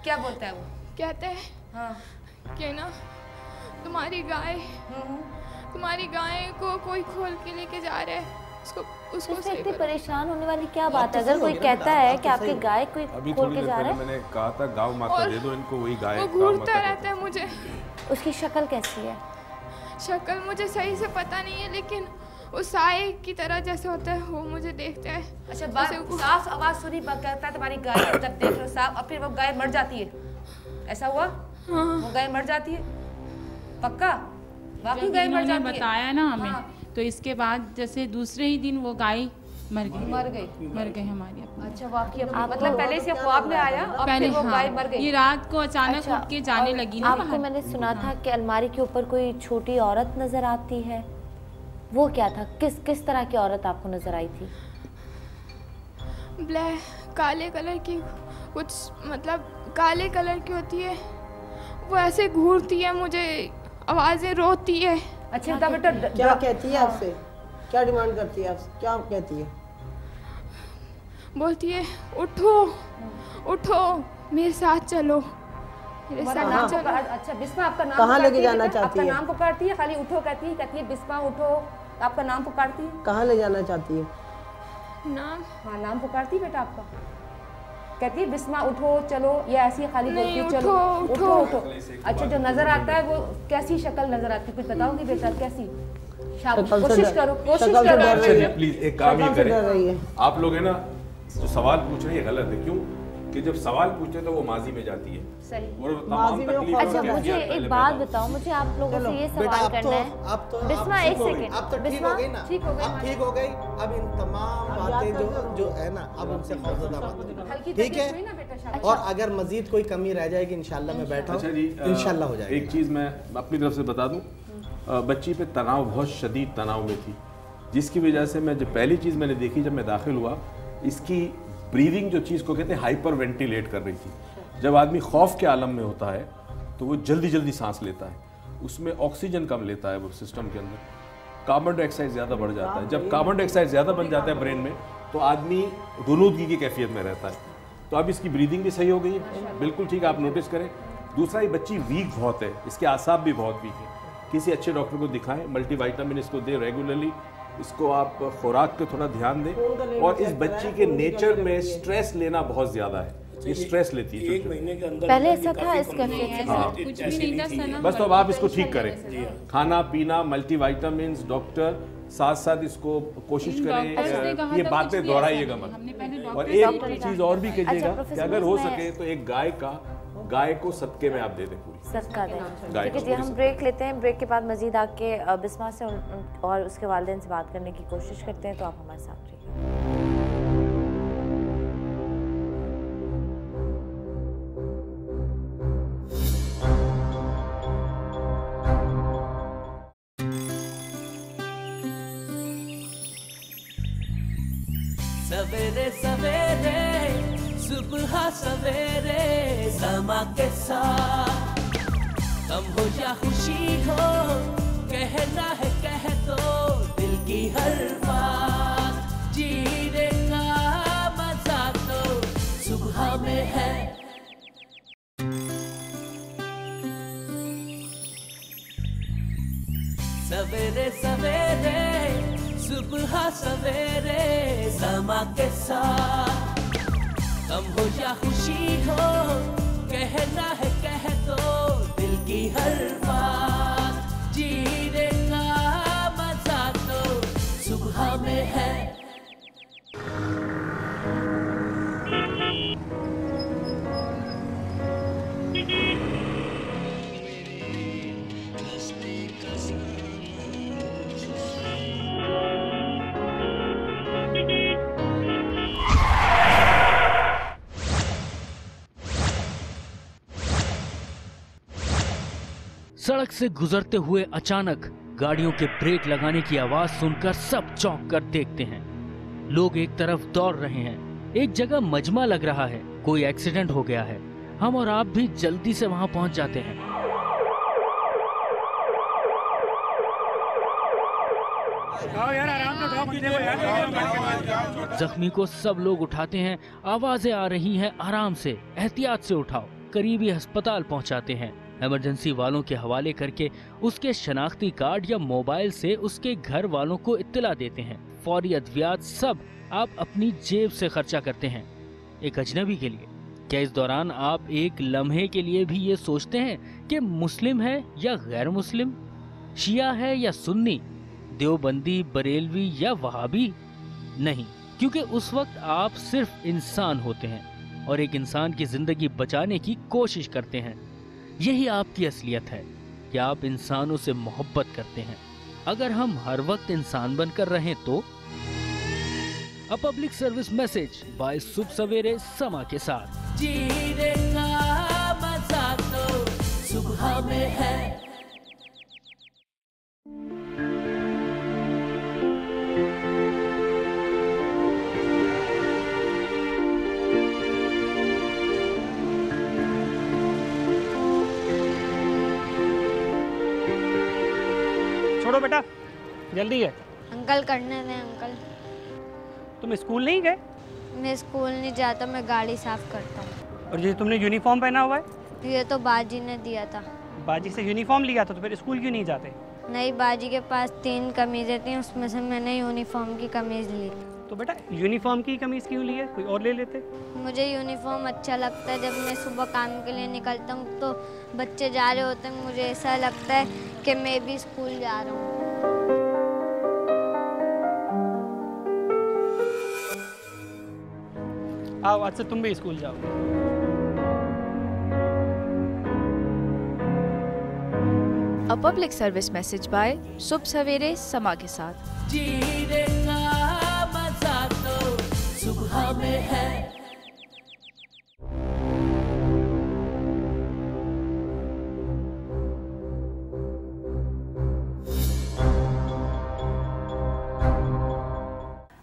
क्या बोलता है वो? कहता है हाँ कि ना तुम्हारी गाय को कोई खोल के लेके जा रहा है, उसको इतनी परेशान होने वाली क्या बात है? अगर कोई कहता है कि आपकी गाय कोई खोल के जा रहा है। मैंने कहा था गाँव माता दे दो इनको, वही गाय वो घूरता रहता है मुझे। उसकी शक्ल कैसी है? शक्ल मुझे सही से पता नहीं है, लेकिन उस साए की तरह जैसे होता है वो मुझे देखता है। अच्छा साफ आवाज सुनी कहता है तुम्हारी गाय, जब देख लो साफ, और फिर वो गाय मर जाती है, ऐसा हुआ? हाँ। वो गाय मर जाती है पक्का? वाकई गाय मर जाती है? बताया ना हमें। हाँ। तो इसके बाद जैसे दूसरे ही दिन वो गाय मर गई हमारी। अच्छा वाकई मतलब पहले से ख्वाब में आया और फिर वो गाय मर गई? ये रात को अचानक उठ के जाने लगी ना। आपको मैंने सुना था कि अलमारी के ऊपर कोई छोटी औरत नजर आती है, वो क्या था? किस तरह की औरत आपको नजर आई थी? ब्लैक काले कलर की, कुछ मतलब काले कलर की होती है, वो ऐसे घूरती है मुझे, आवाजें रोती है। अच्छा बेटा क्या कहती है आपसे? क्या डिमांड करती है आपसे? क्या कहती है? बोलती है उठो मेरे साथ चलो, मेरे साथ चलो। अच्छा बिस्मा आपका नाम कहाँ लेके जाना चाहती है? आपका नाम पुकारती है? खाली उठो कहती है बिस्मा उठो, आपका नाम पुकारती है? कहाँ ले जाना चाहती है? नाम? हाँ नाम पुकारती है बेटा आपका, कहती है बिस्मा उठो चलो, या ऐसी खाली बोलती है चलो उठो। अच्छा जो नजर आता है वो कैसी शक्ल नजर आती है, कुछ बताओगी बेटा कैसी? कोशिश करो। प्लीज एक काम ही करें, आप लोग है ना जो सवाल पूछ रहे हैं गलत है। क्यों कि जब सवाल पूछते तो वो माजी में जाती है। सही। अच्छा मुझे एक बात बताओ, मुझे आप लोगों से ये सवाल करना है। बिस्मा एक सेकंड, अब तो ठीक हो गई ना, अब ठीक हो गई। अब इन तमाम बातें जो है ना, अब उनसे खौफजदा मत, ठीक है? और अगर मजीद कोई कमी रह जाएगी इंशाल्लाह मैं बैठा हूँ, इंशाल्लाह हो जाएगा। एक चीज़ मैं अपनी तरफ से बता दूँ, बच्ची पे तनाव, बहुत शदीद तनाव में थी, जिसकी वजह से मैं जब पहली चीज़ मैंने देखी जब मैं दाखिल हुआ, इसकी ब्रीदिंग जो चीज़ को कहते हैं हाइपर वेंटिलेट कर रही थी। जब आदमी खौफ के आलम में होता है तो वो जल्दी सांस लेता है, उसमें ऑक्सीजन कम लेता है वो सिस्टम के अंदर, कार्बन डाइऑक्साइड ज़्यादा बढ़ जाता है। जब कार्बन डाइऑक्साइड ज़्यादा बन जाता है ब्रेन में तो आदमी गुनूदगी की कैफियत में रहता है। तो अब इसकी ब्रीदिंग भी सही हो गई है, बिल्कुल ठीक, आप नोटिस करें। दूसरा ये बच्ची वीक बहुत है, इसके आसाब भी बहुत वीक है, किसी अच्छे डॉक्टर को दिखाएं, मल्टीविटामिन इसको दे रेगुलरली, इसको आप खुराक पे थोड़ा ध्यान दें। और इस बच्ची के नेचर में स्ट्रेस लेना बहुत ज़्यादा है, ये स्ट्रेस लेती है। 1 महीने के अंदर पहले ऐसा था इस कैफियत से? कुछ भी नहीं था सना। बस तो अब आप इसको ठीक करें, खाना पीना, मल्टीविटामिन, डॉक्टर, साथ इसको कोशिश करें, ये बातें दोहराइएगा मत। और एक चीज़ और भी कीजिएगा कि अगर हो सके तो एक गाय को सदके में आप दे दें, पूरी सदका दें। ठीक है जी, हम ब्रेक लेते हैं। ब्रेक के बाद मजीद आके बिस्मा से और उसके वालिदैन से बात करने की कोशिश करते हैं, तो आप हमारे साथ रहिए। सवेरे सवेरे सुबह सवेरे समा के साथ गम हो या खुशी हो कहना है कह दो दिल की हर बात जीने का मजा तो सुबह में है। सवेरे सवेरे सुबह सवेरे समा के साथ गम हो या खुशी हो कहना है कह दो दिल की हर बात जीने का मजा तो सुबह में है। सड़क से गुजरते हुए अचानक गाड़ियों के ब्रेक लगाने की आवाज सुनकर सब चौंक कर देखते हैं। लोग एक तरफ दौड़ रहे हैं, एक जगह मजमा लग रहा है, कोई एक्सीडेंट हो गया है। हम और आप भी जल्दी से वहां पहुंच जाते हैं। जख्मी को सब लोग उठाते हैं, आवाजें आ रही हैं, आराम से एहतियात से उठाओ, करीबी अस्पताल पहुंचाते हैं। इमरजेंसी वालों के हवाले करके उसके शनाख्ती कार्ड या मोबाइल से उसके घर वालों को इत्तला देते हैं। फौरी अद्वियात सब आप अपनी जेब से खर्चा करते हैं। एक अजनबी के लिए क्या इस दौरान आप एक लम्हे के लिए भी ये सोचते हैं कि मुस्लिम है या गैर मुस्लिम, शिया है या सुन्नी, देवबंदी, बरेलवी या वहाबी? नहीं, क्योंकि उस वक्त आप सिर्फ इंसान होते हैं और एक इंसान की जिंदगी बचाने की कोशिश करते हैं। यही आपकी असलियत है कि आप इंसानों से मोहब्बत करते हैं। अगर हम हर वक्त इंसान बनकर रहें तो। A public service message bye सुबह सवेरे समा के साथ। जीने का मजा तो सुबह में है। छोड़ो बेटा, जल्दी है। अंकल करने दें अंकल। तुम स्कूल नहीं गए? मैं स्कूल नहीं जाता, मैं गाड़ी साफ करता हूँ। और ये तुमने यूनिफॉर्म पहना हुआ है? ये तो बाजी ने दिया था। बाजी से यूनिफॉर्म लिया था तो फिर स्कूल क्यों नहीं जाते? नहीं, बाजी के पास 3 कमीज़ें थी, उसमें से मैंने यूनिफॉर्म की कमीज़ ली। तो बेटा यूनिफॉर्म की कमीज़ क्यों ली है? कोई और ले लेते। मुझे यूनिफॉर्म अच्छा लगता है। जब मैं सुबह काम के लिए निकलता हूँ तो बच्चे जा रहे होते हैं, मुझे ऐसा लगता है कि मैं भी स्कूल जा रहा हूँ। आओ, आज से तुम भी स्कूल जाओ। A public service message bye सुबह सवेरे समा के साथ। जीने का मजा तो सुबह में है।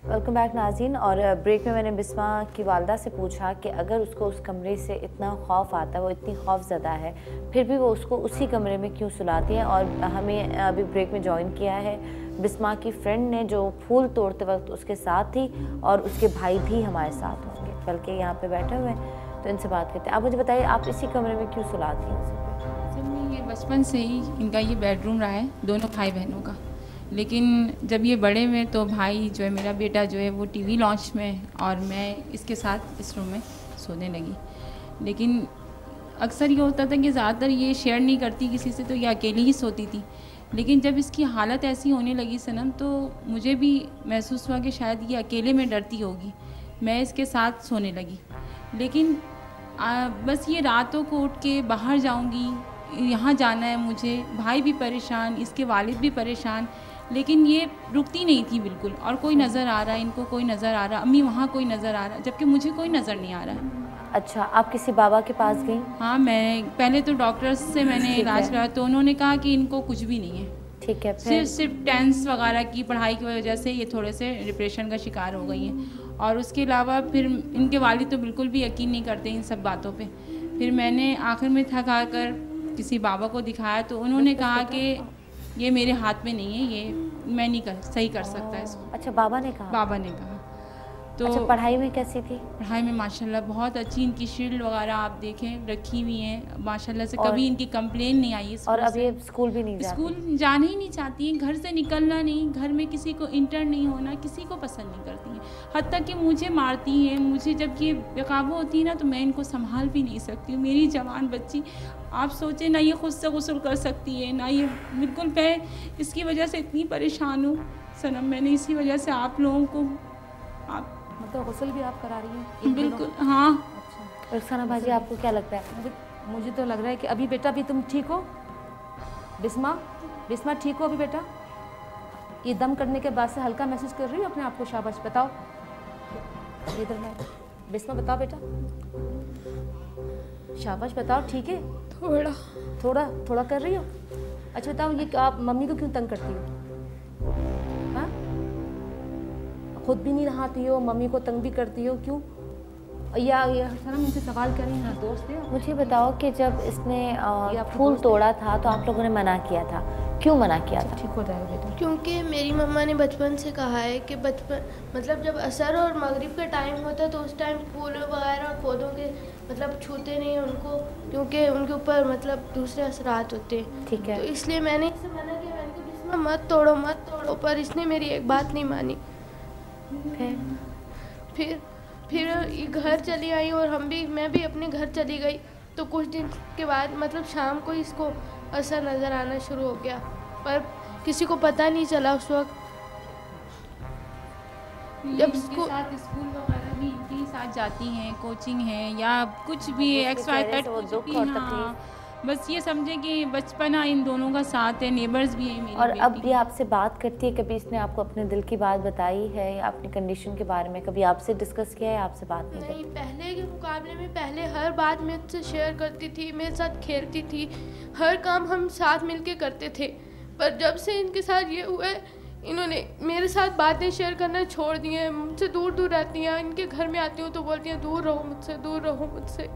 वेलकम बैक नाज़रीन। और ब्रेक में मैंने बिस्मा की वालदा से पूछा कि अगर उसको उस कमरे से इतना खौफ आता है, वो इतनी खौफज़दा है, फिर भी वो उसको उसी कमरे में क्यों सुलाती है। और हमें अभी ब्रेक में ज्वाइन किया है बिस्मा की फ्रेंड ने, जो फूल तोड़ते वक्त उसके साथ थी, और उसके भाई भी हमारे साथ होंगे बल्कि यहाँ पे बैठे हुए हैं, तो इनसे बात करते हैं। आप मुझे बताइए, आप इसी कमरे में क्यों सुलाती हैं? ये बचपन से ही इनका ये बेडरूम रहा है, दोनों भाई बहनों का। लेकिन जब ये बड़े में तो भाई जो है, मेरा बेटा जो है वो टीवी लॉन्च में, और मैं इसके साथ इस रूम में सोने लगी। लेकिन अक्सर ये होता था कि ज़्यादातर ये शेयर नहीं करती किसी से, तो ये अकेली ही सोती थी। लेकिन जब इसकी हालत ऐसी होने लगी सनम, तो मुझे भी महसूस हुआ कि शायद ये अकेले में डरती होगी। मैं इसके साथ सोने लगी। लेकिन बस ये रातों को उठ के बाहर जाऊंगी, यहाँ जाना है मुझे, भाई भी परेशान, इसके वालिद भी परेशान, लेकिन ये रुकती नहीं थी बिल्कुल। और कोई नज़र आ रहा है, इनको कोई नज़र आ रहा, अम्मी वहाँ कोई नज़र आ रहा, जबकि मुझे कोई नज़र नहीं आ रहा। अच्छा, आप किसी बाबा के पास गई? हाँ, मैं पहले तो डॉक्टर्स से मैंने इलाज कराया, तो उन्होंने कहा कि इनको कुछ भी नहीं है। ठीक है। सिर्फ टेंस वगैरह की पढ़ाई की वजह से ये थोड़े से डिप्रेशन का शिकार हो गई हैं। और उसके अलावा फिर इनके वालिद तो बिल्कुल भी यकीन नहीं करते इन सब बातों पे। फिर मैंने आखिर में थका कर किसी बाबा को दिखाया तो उन्होंने कहा कि ये मेरे हाथ में नहीं है, ये मैं नहीं सही कर सकता इसको। अच्छा, बाबा ने कहा? बाबा ने कहा। तो अच्छा, पढ़ाई में कैसी थी? पढ़ाई में माशाल्लाह बहुत अच्छी, इनकी शील्ड वगैरह आप देखें रखी हुई हैं माशाल्लाह से, और कभी इनकी कंप्लेन नहीं आई। और अब ये स्कूल भी नहीं जाती? स्कूल जाना ही नहीं चाहती हैं, घर से निकलना नहीं, घर में किसी को इंटर नहीं होना, किसी को पसंद नहीं करती हैं। हत्ता कि मुझे मारती हैं, मुझे जब ये बेकाबू होती है ना तो मैं इनको संभाल भी नहीं सकती हूँ। मेरी जवान बच्ची, आप सोचें ना, ये खुद से गुस्ल कर सकती है ना, ये बिल्कुल। मैं इसकी वजह से इतनी परेशान हूँ सनम, मैंने इसी वजह से आप लोगों को मतलब गुस्ल भी आप करा रही हैं? बिल्कुल, हाँ। अच्छा, रुखसाना भाजी, आपको क्या लगता है? मुझे तो लग रहा है कि अभी बेटा भी तुम ठीक हो। बिस्मा ठीक हो अभी बेटा? ये दम करने के बाद से हल्का महसूस कर रही हो अपने आप को? शाबाश, बताओ इधर में। बिस्मा बताओ बेटा, शाबाश बताओ, ठीक है? थोड़ा कर रही हो। अच्छा बताओ, ये आप मम्मी को क्यों तंग करती हो? हाँ, खुद भी नहीं नहाती हो, मम्मी को तंग भी करती हो, क्यों? या सर मुझसे सवाल करें, यहाँ दोस्त है। मुझे बताओ कि जब इसने फूल तोड़ा था तो आप लोगों ने मना किया था, क्यों मना किया था? ठीक हो जाएगा बेटा। क्योंकि मेरी मम्मा ने बचपन से कहा है कि बचपन मतलब जब असर और मगरिब का टाइम होता है तो उस टाइम फूल वगैरह पौधों के मतलब छूते नहीं उनको, क्योंकि उनके ऊपर मतलब दूसरे असरात होते हैं। ठीक है, तो इसलिए मैंने इससे मना किया, मैंने कहा बिस्मा मत तोड़ो, पर इसने मेरी एक बात नहीं मानी। फिर ये घर चली आई और मैं भी अपने घर चली गई। तो कुछ दिन के बाद मतलब शाम को इसको असर नज़र आना शुरू हो गया, पर किसी को पता नहीं चला उस वक्त। जब स्कूल वगैरह भी इनके साथ जाती हैं, कोचिंग है या कुछ भी XYZ कुछ भी, हाँ, बस ये समझे कि बचपना इन दोनों का साथ है, नेबर्स भी है मेरी। और अब ये आपसे बात करती है, कभी इसने आपको अपने दिल की बात बताई है या अपनी कंडीशन के बारे में कभी आपसे डिस्कस किया है? आपसे बात नहीं, पहले के मुकाबले में पहले हर बात मुझसे शेयर करती थी, मेरे साथ खेलती थी, हर काम हम साथ मिलके करते थे। पर जब से इनके साथ ये हुआ है, इन्होंने मेरे साथ बातें शेयर करना छोड़ दी हैं, मुझसे दूर रहती हैं। इनके घर में आती हूँ तो बोलती हैं दूर रहो मुझसे।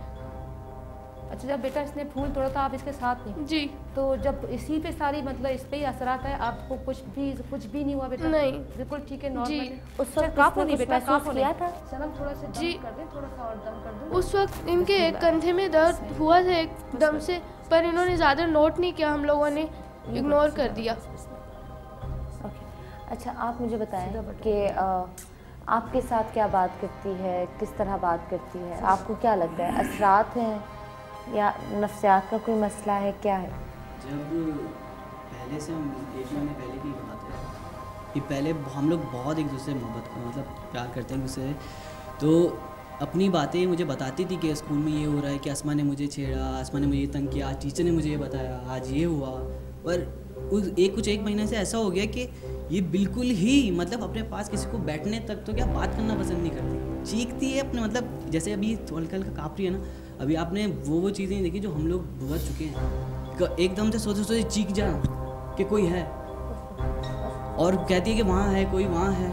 अच्छा, जब बेटा इसने फूल तोड़ा था आप इसके साथ नहीं? जी। तो जब इसी पे सारी मतलब इस पे ही असरात है, आपको कुछ भी नहीं हुआ बेटा? नहीं, बिल्कुल ठीक है, नॉर्मल है। उस वक्त काफी नहीं बेटा, काफी किया था? सनम थोड़ा सा दम कर दे, थोड़ा सा और दम कर दो। उस वक्त इनके एक कंधे में दर्द हुआ था एकदम से, पर इन्होंने ज़्यादा नोट नहीं किया, हम लोगों ने इग्नोर कर दिया। अच्छा, आप मुझे बताएं कि आपके साथ क्या बात करती है, किस तरह बात करती है? आपको क्या लगता है, असरात हैं या नफ्सियात का कोई मसला है, क्या है? जब पहले से हम एक महीने पहले की बात है कि पहले हम लोग बहुत एक दूसरे मोहब्बत मतलब प्यार करते हैं दूसरे, तो अपनी बातें मुझे बताती थी कि स्कूल में ये हो रहा है, कि आसमा ने मुझे छेड़ा, आसमा ने मुझे तंग किया, आज टीचर ने मुझे ये बताया, आज ये हुआ। पर कुछ एक महीने से ऐसा हो गया कि ये बिल्कुल ही मतलब अपने पास किसी को बैठने तक तो क्या बात करना पसंद नहीं करती, चीखती है अपने मतलब जैसे अभी हल्का हल्का काँप रही है ना, अभी आपने वो चीज़ें देखी जो हम लोग भुगत चुके हैं। एकदम से सोचे चीख जा कि कोई है, और कहती है कि वहाँ है कोई, वहाँ है,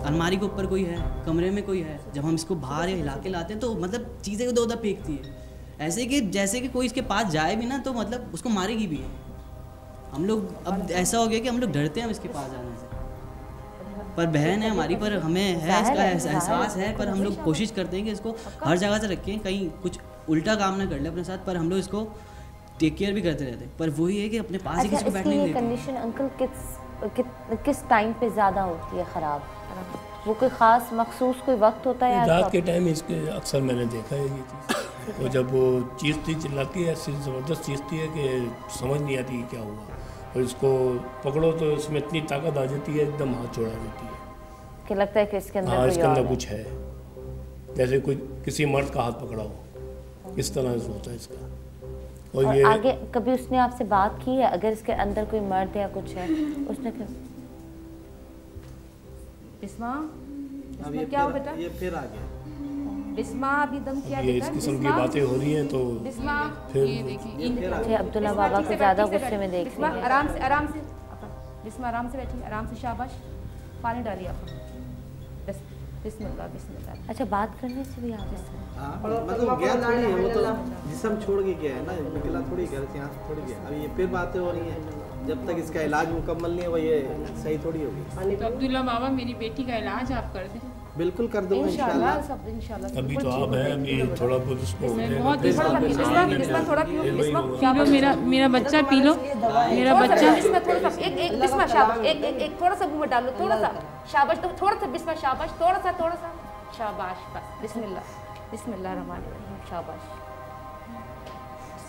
अलमारी के ऊपर कोई है, कमरे में कोई है। जब हम इसको बाहर या हिला के लाते हैं तो मतलब चीज़ें इधर उधर फेंकती है, ऐसे कि जैसे कि कोई इसके पास जाए भी ना तो मतलब उसको मारेगी भी। हम लोग अब ऐसा हो गया कि हम लोग डरते हैं इसके पास जाने से। पर बहन है हमारी, पर हमें है इसका एहसास है, पर हम लोग कोशिश करते हैं कि इसको हर जगह से रखें, कहीं कुछ उल्टा काम ना कर ले अपने साथ, पर हम लोग इसको टेक केयर भी करते रहते हैं। पर वही है कि अपने पास ही किसी को बैठने नहीं देते। कंडीशन अंकल किस टाइम पे ज़्यादा होती है ख़राब? वो कोई ख़ास मखसूस कोई वक्त होता है? रात के टाइम इसके अक्सर मैंने देखा है ये चीज़। और जब वो चीज़ती चिल्लाती है, ऐसी ज़बरदस्त चीज़ती है कि समझ नहीं आती क्या हुआ, और इसको पकड़ो तो इसमें इतनी ताकत आ जाती है, एकदम हाथ छोड़ा देती है कि लगता है कि इसके अंदर हाँ इसके अंदर कुछ है, जैसे कोई किसी मर्द का हाथ पकड़ा हो, इस तरह से होता है इसका। और ये आगे कभी उसने आपसे बात की है अगर इसके अंदर कोई मर्द या कुछ है? उसने बिस्मा क्या हो बेटा? ये फिर आ गया बिस्मा, अभी दम किया ये इस किस्म की बातें हो रही हैं तो फिर ये देखिए अब्दुल्ला बाबा को ज़्यादा गुस्से में देख रही है। आराम से बिस्मा आराम से बैठिए, आराम से, शाबाश। पानी डालिए आप, बस बिस्मिल्लाह बिस्मिल्लाह। अच्छा, बात करने से भी आते हैं? हाँ, मतलब गया थोड़ी है वो तो, जिस्म छोड़ के गया है ना, निकला थोड़ी घर से, यहाँ से थोड़ी गया। अब ये फिर बातें हो रही हैं, जब तक इसका इलाज मुकम्मल नहीं है वो ये सही थोड़ी होगी। तो अब्दुल्ला बाबा, मेरी बेटी का इलाज आप कर दें। बिल्कुल कर दूंगा इंशाल्लाह। सब इंशाल्लाह। अभी तो आप हैं, अभी थोड़ा बहुत उसको बहुत थोड़ा पी लो, मेरा बच्चा पी लो, मेरा बच्चा। इसमें थोड़ा सा एक बिस्मिल्लाह शाबाश, एक थोड़ा सा मुंह में डालो, थोड़ा सा शाबाश, तो थोड़ा सा बिस्मिल्लाह शाबाश, थोड़ा सा शाबाश, बस बिस्मिल्लाह बिस्मिल्लाह रहमान रहीम, शाबाश,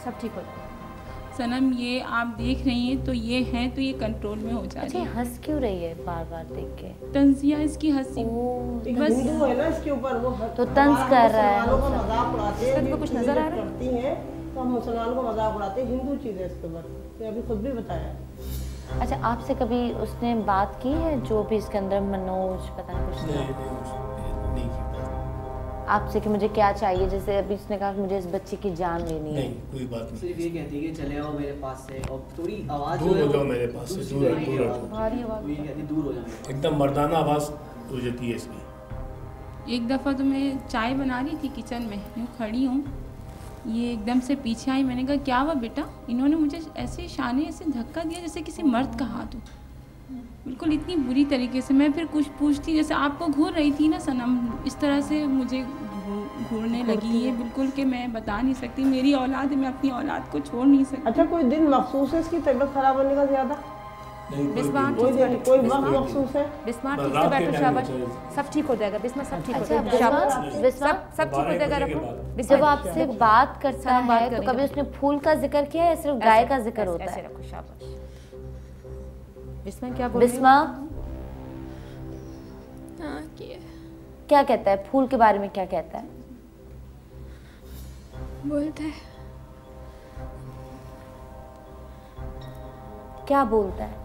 सब ठीक हो जाएगा। सनम, ये आप देख रही हैं तो ये है, तो ये कंट्रोल में हो जाए। अच्छा, हंस क्यों रही है बार बार देख के? तंजिया इसकी हंसी बस है ना इसके ऊपर, वो तो तंज कर रहा है। मुसलमानों का मजाक उड़ाते हैं, इसमें कुछ नजर आ रहा है? करती हैं तो हम मुसलमानों को मजाक उड़ाते हैं, हिंदू चीज़ है इसके ऊपर, तो अभी खुद भी बताया। अच्छा, आपसे कभी उसने बात की है जो भी इसके अंदर मनोज पता नहीं कुछ नहीं आपसे कि मुझे क्या चाहिए? जैसे अभी उसने कहा कि मुझे इस बच्चे की जान लेनी है। नहीं, कोई बात नहीं। सिर्फ ये कहती है कि चले आओ मेरे पास से, और थोड़ी आवाज़ दूर हो जाओ मेरे पास से, दूर दूर हो जाओ। एकदम मर्दाना आवाज़ हो जाती है इसकी। एक दफ़ा तो मैं चाय बना रही थी किचन में, यूँ खड़ी हूँ, ये एकदम से पीछे आई। मैंने कहा क्या हुआ बेटा? इन्होंने मुझे ऐसे शाने ऐसे धक्का दिया जैसे किसी मर्द का हाथ हो, बिल्कुल इतनी बुरी तरीके से। मैं फिर कुछ पूछती, जैसे आपको घूर रही थी ना सनम, इस तरह से मुझे घूरने लगी है बिल्कुल, कि मैं बता नहीं सकती। मेरी औलाद है, मैं अपनी औलाद को छोड़ नहीं सकती। अच्छा, कोई दिन मखसूस है इसकी तबीयत खराब होने का ज़्यादा? कोई वक्त मखसूस है? बिस्मा ठीक से बैठो, शाबाश, सब ठीक हो जाएगा। बिस्मा सब ठीक हो जाएगा, शाबाश, बिस्मा सब ठीक हो जाएगा। रखो। जब आपसे बात करता है तो कभी उसने फूल का जिक्र किया है, सिर्फ गाय का जिक्र होता है? ऐसे रखो, शाबाश। बिस्मा क्या बोल रही है? बिस्मा क्या कहता है फूल के बारे में? क्या कहता है? बोलता है। क्या बोलता है?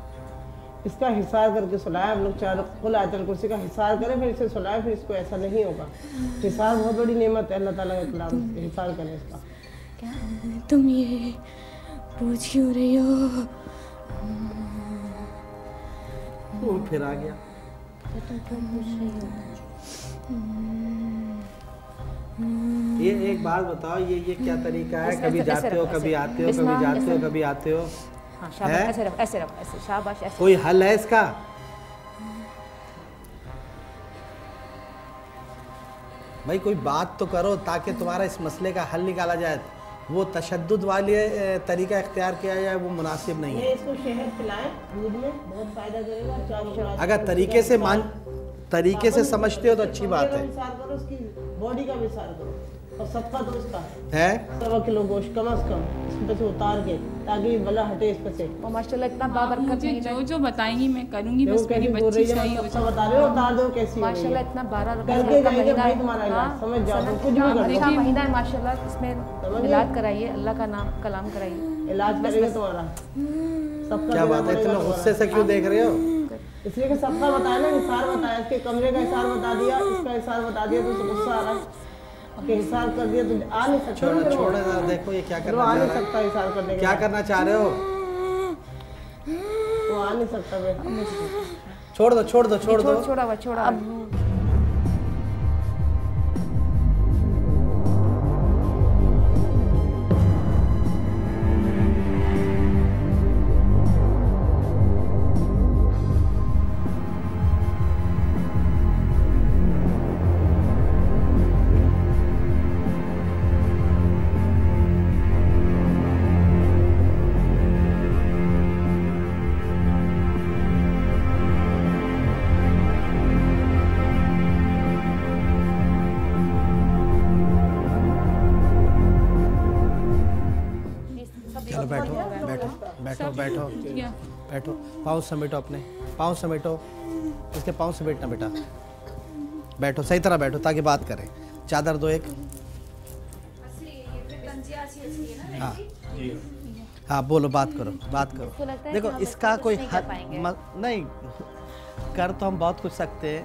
इसका हिसार करके सुनाया हम लोग, चारों कुल आयतल कुर्सी का हिसार करें, फिर इसे सुनाए, फिर इसको ऐसा नहीं होगा। हिसार बहुत बड़ी नेमत है, अल्लाह ताला का कलाम, हिसार करें इसका। क्या तुम ये पूछ क्यों रही हो? वो फिर आ गया। तुम क्यों पूछ रही हो? ये एक बात बताओ, ये क्या तरीका है? कभी जाते हो, कभी आते हो, कभी जाते हो, कभी आते हो। हाँ, शाबाश, ऐसे रखो, ऐसे रखो, ऐसे, शाबाश, ऐसे। कोई हल है इसका? भाई कोई बात तो करो ताकि तुम्हारा इस मसले का हल निकाला जाए। वो तशद्दुद वाले तरीका इख्तियार किया जाए, वो मुनासिब नहीं है। इसको शहद पिलाएं दूध में, बहुत फायदा करेगा। अगर तरीके से समझते हो तो अच्छी बात है। उसकी बॉडी का विसार करो, और सबका तो उसका है 1.25 किलो गोश्त कम से कम इसमें से उतार के, ताकि बला हटे इस पे से। और माशाल्लाह इतना बाबरकत। मुझे जो बताएंगी मैं करूंगी, बस मेरी बच्ची सही हो जाए। बता रहे हो, उतार दो कैसी माशाल्लाह इतना 12 करके जाएंगे भाई तुम्हारा इलाज, समझ जाओ, कुछ भी कर लो। महीना है माशाल्लाह, इसमें इलाज कराइए, अल्लाह का नाम कलाम कराइए, इलाज करेंगे तुम्हारा। सबका क्या बात है, इतना गुस्से से क्यों देख रहे हो? इसलिए कि सबका बताया ना, हिसार बताया, इसके कमरे का हिसार बता दिया, इसका हिसार बता दिया, तो गुस्सा आ रहा है कि हिसार कर दिया तो आ नहीं सकता। छोड़ो ना, देखो ये क्या करना चाह रहा है। आ नहीं सकता हिसार करने के। क्या करना चाह रहे हो? वो आ नहीं सकता। छोड़ दो, छोड़ दो, छोड़ दो। छोड़ा। बैठो, पाँव समेटो, अपने पाँव समेटो, इसके पाँव समेटना बेटा। बैठो, सही तरह बैठो ताकि बात करें। चादर दो एक। हाँ हाँ, बोलो, बात करो, बात करो। देखो इसका कोई हल नहीं, कर तो हम बहुत कुछ सकते हैं।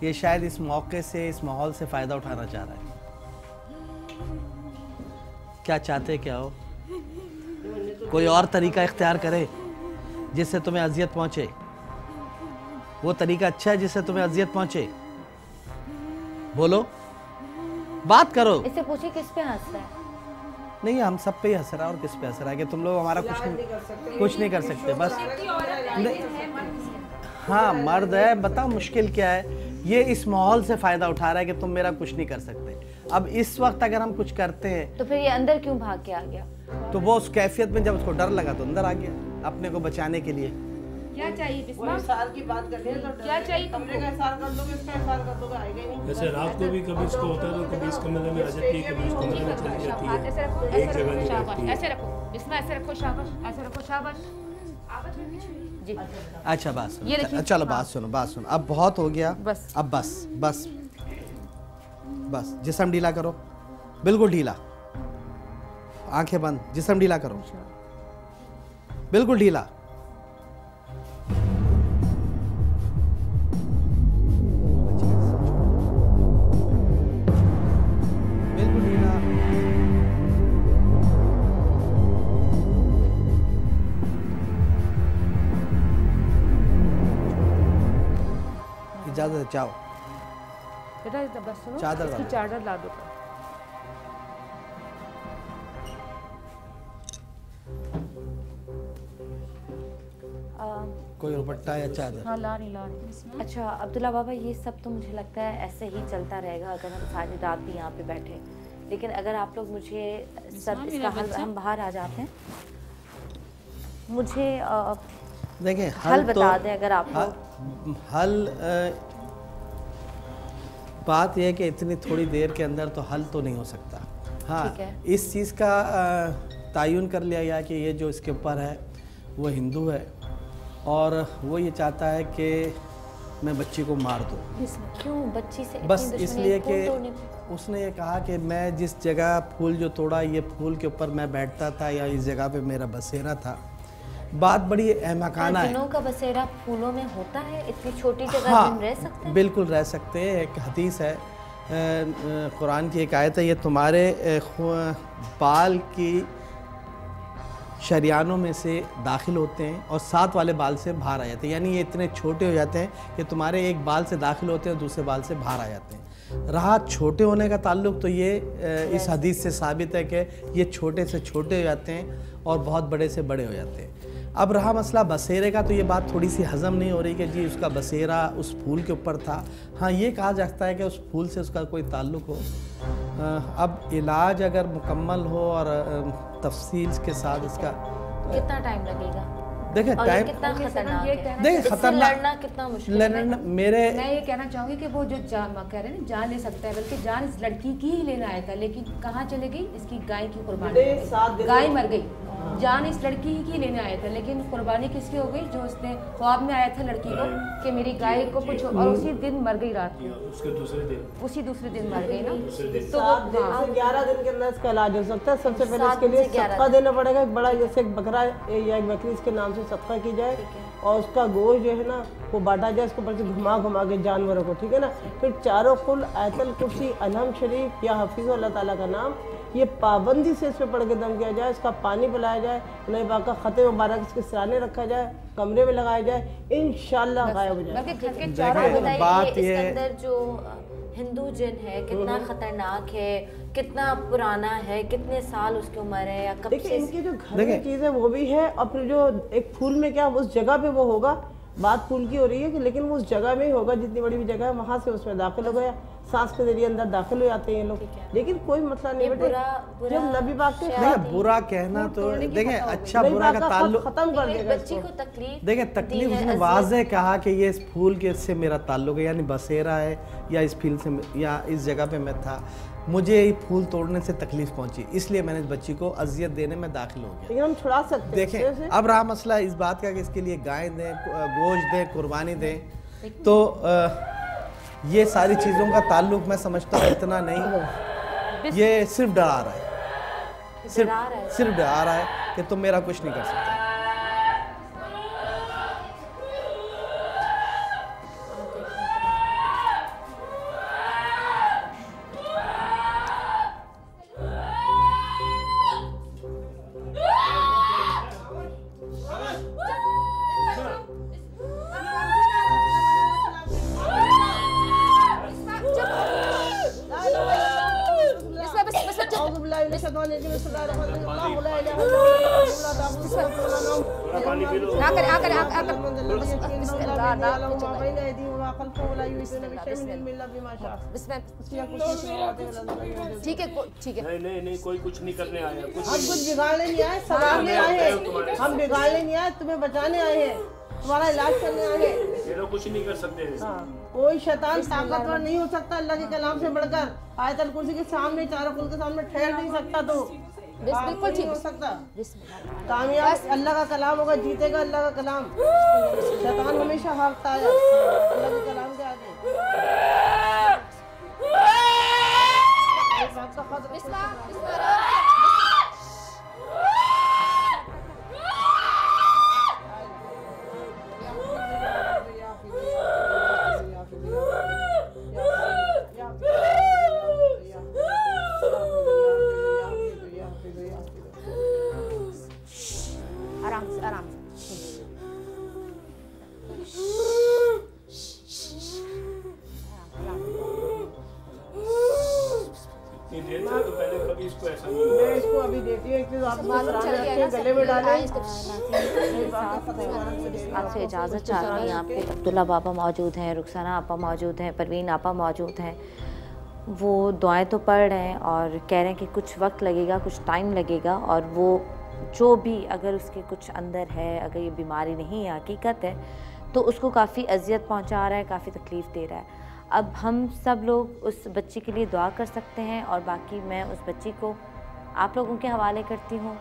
ये शायद इस मौके से, इस माहौल से फ़ायदा उठाना चाह रहा है। क्या चाहते क्या हो? कोई और तरीका इख्तियार करे जिससे तुम्हें अजियत पहुंचे। वो तरीका अच्छा है जिससे तुम्हें अजियत पहुंचे? बोलो, बात करो। इससे पूछिए किस पे हंस रहा है? नहीं, हम सब पे ही हंस रहा है। और किस पे हंस रहा है कि तुम लोग हमारा कुछ नहीं कर सकते बस। हाँ, मर्द है, बताओ मुश्किल क्या है। ये इस माहौल से फ़ायदा उठा रहा है कि तुम मेरा कुछ नहीं कर सकते। अब इस वक्त अगर हम कुछ करते हैं तो फिर ये अंदर क्यों भाग के आ गया? तो वो उस कैफियत में जब उसको डर लगा तो अंदर आ गया अपने को बचाने के लिए। क्या चाहिए बिस्मा? साल की बात कर रहे हैं, क्या चाहिए कमरे का साल कर दोगे, इसका साल कर दोगे, आएगा ही नहीं। जैसे रात को भी कभी इसको होता है तो कभी इस कमरे में आ जाती है, कभी इस कमरे में चली जाती है, एक जगह नहीं रहती है। ऐसे रखो बिस्मा, ऐसे रखो, शाबाश, ऐसे रखो, शाबाश। जी अच्छा, बात सुनो, चलो बात सुनो। अब बहुत हो गया, बस। अब बस जिस्म ढीला करो, बिल्कुल ढीला, आंखें बंद, जिस्म ढीला करो, बिल्कुल ढीला। बिल्कुल ढीला। इजाजत है, चाहो बेटा बस सुनो, चादर इसकी चादर ला दो। कोई दुपट्टा या चादर? हाँ, ला रही। अच्छा अब्दुल्ला बाबा, ये सब तो मुझे लगता है ऐसे ही चलता रहेगा अगर हम सारी रात भी यहाँ पे बैठे। लेकिन अगर आप लोग मुझे सब इसका हल, हम बाहर आ जाते हैं, मुझे देखिए हल बता दें अगर आप लोग। हल बात यह है कि इतनी थोड़ी देर के अंदर तो हल तो नहीं हो सकता। हाँ, इस चीज़ का तयन कर लिया गया कि ये जो इसके ऊपर है वो हिंदू है और वो ये चाहता है कि मैं बच्ची को मार दूँ। क्यों बच्ची से? बस इसलिए कि उसने ये कहा कि मैं जिस जगह फूल जो तोड़ा, ये फूल के ऊपर मैं बैठता था या इस जगह पे मेरा बसेरा था। बात बड़ी अहमकाना है। जिन्नों का बसेरा फूलों में होता है? इतनी छोटी जगह हाँ, जिन रह सकते हैं? बिल्कुल रह सकते हैं। एक हदीस है, कुरान की एक आयत है, ये तुम्हारे बाल की शरियानों में से दाखिल होते हैं और साथ वाले बाल से बाहर आ जाते हैं। यानी ये इतने छोटे हो जाते हैं कि तुम्हारे एक बाल से दाखिल होते हैं और दूसरे बाल से बाहर आ जाते हैं। रहा छोटे होने का ताल्लुक, तो ये इस हदीस से साबित है कि ये छोटे से छोटे हो जाते हैं और बहुत बड़े से बड़े हो जाते हैं। अब रहा मसला बसेरे का, तो ये बात थोड़ी सी हज़म नहीं हो रही कि जी उसका बसेरा उस फूल के ऊपर था। हाँ, ये कहा जाता है कि उस फूल से उसका कोई ताल्लुक़ हो। अब इलाज अगर मुकम्मल हो और तफसील के साथ इसका कितना टाइम लगेगा? देखिए टाइम कितना खतरनाक है, देखिए खतरनाक लड़ना कितना मुश्किल है। मैं ये कहना चाहूँगी कि वो जो जान कह रहे हैं ना, जान ले सकता है, बल्कि जान इस लड़की की ही लेना आया था, लेकिन कहाँ चले गई? इसकी गाय की कुर्बानी, गाय मर गई। जान इस लड़की ही की लेने आया था, लेकिन कुर्बानी किसकी हो गई? जो उसने ख्वाब में आया था लड़की को कि मेरी गाय को कुछ, और उसी दिन मर गई रात में, उसके दूसरे दिन मर गई ना। तो 11 दिन के अंदर इसका इलाज हो सकता है। सबसे पहले इसके लिए सदका देना पड़ेगा। एक बड़ा जैसे एक बकरा या एक बकरी इसके नाम से सदका की जाए और उसका गोश्त जो है ना वो बांटा जाए, इसके ऊपर से घुमा घुमा के जानवरों को, ठीक है ना। फिर चारों कुल आयतल कुर्सी, अलहम शरीफ या हफीज़ अल्लाह ताला का नाम, ये पाबंदी से इस पर पढ़ के दम किया जाए। इसका पानी पिलाया जाए, नए पाक का ख़त मुबारक इसके सराहने रखा जाए, कमरे में लगाया जाए, इंशाल्लाह गायब हो जाए। बात ये अंदर जो हिंदू जिन है कितना खतरनाक है, कितना पुराना है, कितने साल उसकी उम्र है, या कब से इनकी जो घर की चीज़ है वो भी है। और फिर जो एक फूल में क्या उस जगह पे वो होगा, बात फूल की हो रही है कि लेकिन वो उस जगह में ही होगा, जितनी बड़ी भी जगह है वहाँ से उसमें दाखिल हो गया, सांस के जरिए अंदर दाखिल हो जाते हैं ये लोग। लेकिन कोई मसला नहीं बेटे, जब नबी पाक के नहीं, बुरा कहना तो देखें, अच्छा बुरा का ताल्लुक खत्म कर देगा। बच्ची को तकलीफ, देखिए तकलीफ उसने वाज़ेह कहा कि ये इस फूल के से मेरा ताल्लुक है, यानी बसेरा है या इस फील से या इस जगह पे मैं था, मुझे ये फूल तोड़ने से तकलीफ पहुंची, इसलिए मैंने इस बच्ची को अजियत देने में दाखिल हो गया। लेकिन हम छुड़ा सकते हैं। देखें अब रहा मसला इस बात का कि इसके लिए गाय दें, गोश्त दें, कुर्बानी दें, तो ये सारी चीज़ों का ताल्लुक मैं समझता हूँ इतना नहीं, ये सिर्फ डरा रहा है, सिर्फ डरा रहा है कि तुम मेरा कुछ नहीं कर सकते। बिल्लाहि मिनश शैतानिर रजीम बिस्मिल्लाहिर्रहमानिर्रहीम अल्लाहु ला इलाहा इल्ला हुवा ठीक है ठीक है। नहीं कोई कुछ नहीं करने आया। हम कुछ बिगाड़ने नहीं आए, सवारने आए हैं। हम बिगाड़ने नहीं आए, तुम्हें बचाने आए हैं, तुम्हारा इलाज करने आए हैं। ये लोग कुछ नहीं कर सकते। कोई शैतान ताकतवर नहीं हो सकता अल्लाह के कलाम से बढ़कर। आयतल कुर्सी के सामने, चारों कुल के सामने ठहर नहीं सकता। तो बिल्कुल ठीक हो सकता। कामयाब अल्लाह का कलाम होगा, जीतेगा अल्लाह का कलाम। शैतान हमेशा हारता है अल्लाह के कलाम के आगे। आराम से आराम से। तो पहले कभी इसको ऐसा नहीं। मैं इसको अभी देती हूँ, एक चीज आपको गले में डालें। आपसे इजाज़त चाहती हूँ। यहाँ पे अब्दुल्ला पापा मौजूद हैं, रुखसाना आपा मौजूद हैं, परवीन आपा मौजूद हैं। वो दुआएं तो पढ़ रहे हैं और कह रहे हैं कि कुछ वक्त लगेगा, कुछ टाइम लगेगा, और वो जो भी अगर उसके कुछ अंदर है, अगर ये बीमारी नहीं है, हकीकत है, तो उसको काफ़ी अजियत पहुंचा रहा है, काफ़ी तकलीफ़ दे रहा है। अब हम सब लोग उस बच्ची के लिए दुआ कर सकते हैं, और बाकी मैं उस बच्ची को आप लोगों के हवाले करती हूँ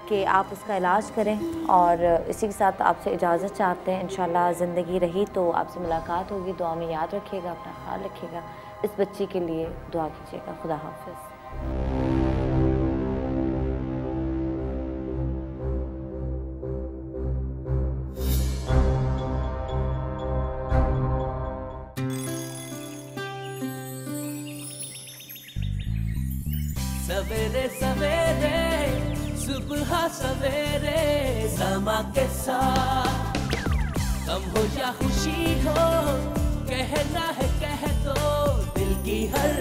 कि आप उसका इलाज करें। और इसी के साथ आपसे इजाज़त चाहते हैं। इंशाल्लाह ज़िंदगी रही तो आपसे मुलाकात होगी। दुआ में याद रखिएगा, अपना ख्याल रखिएगा, इस बच्ची के लिए दुआ कीजिएगा। खुदा हाफिज़। सवेरे सवेरे सुबह सवेरे समा के साथ, गम हो या खुशी हो, कहना है कह दो दिल की हर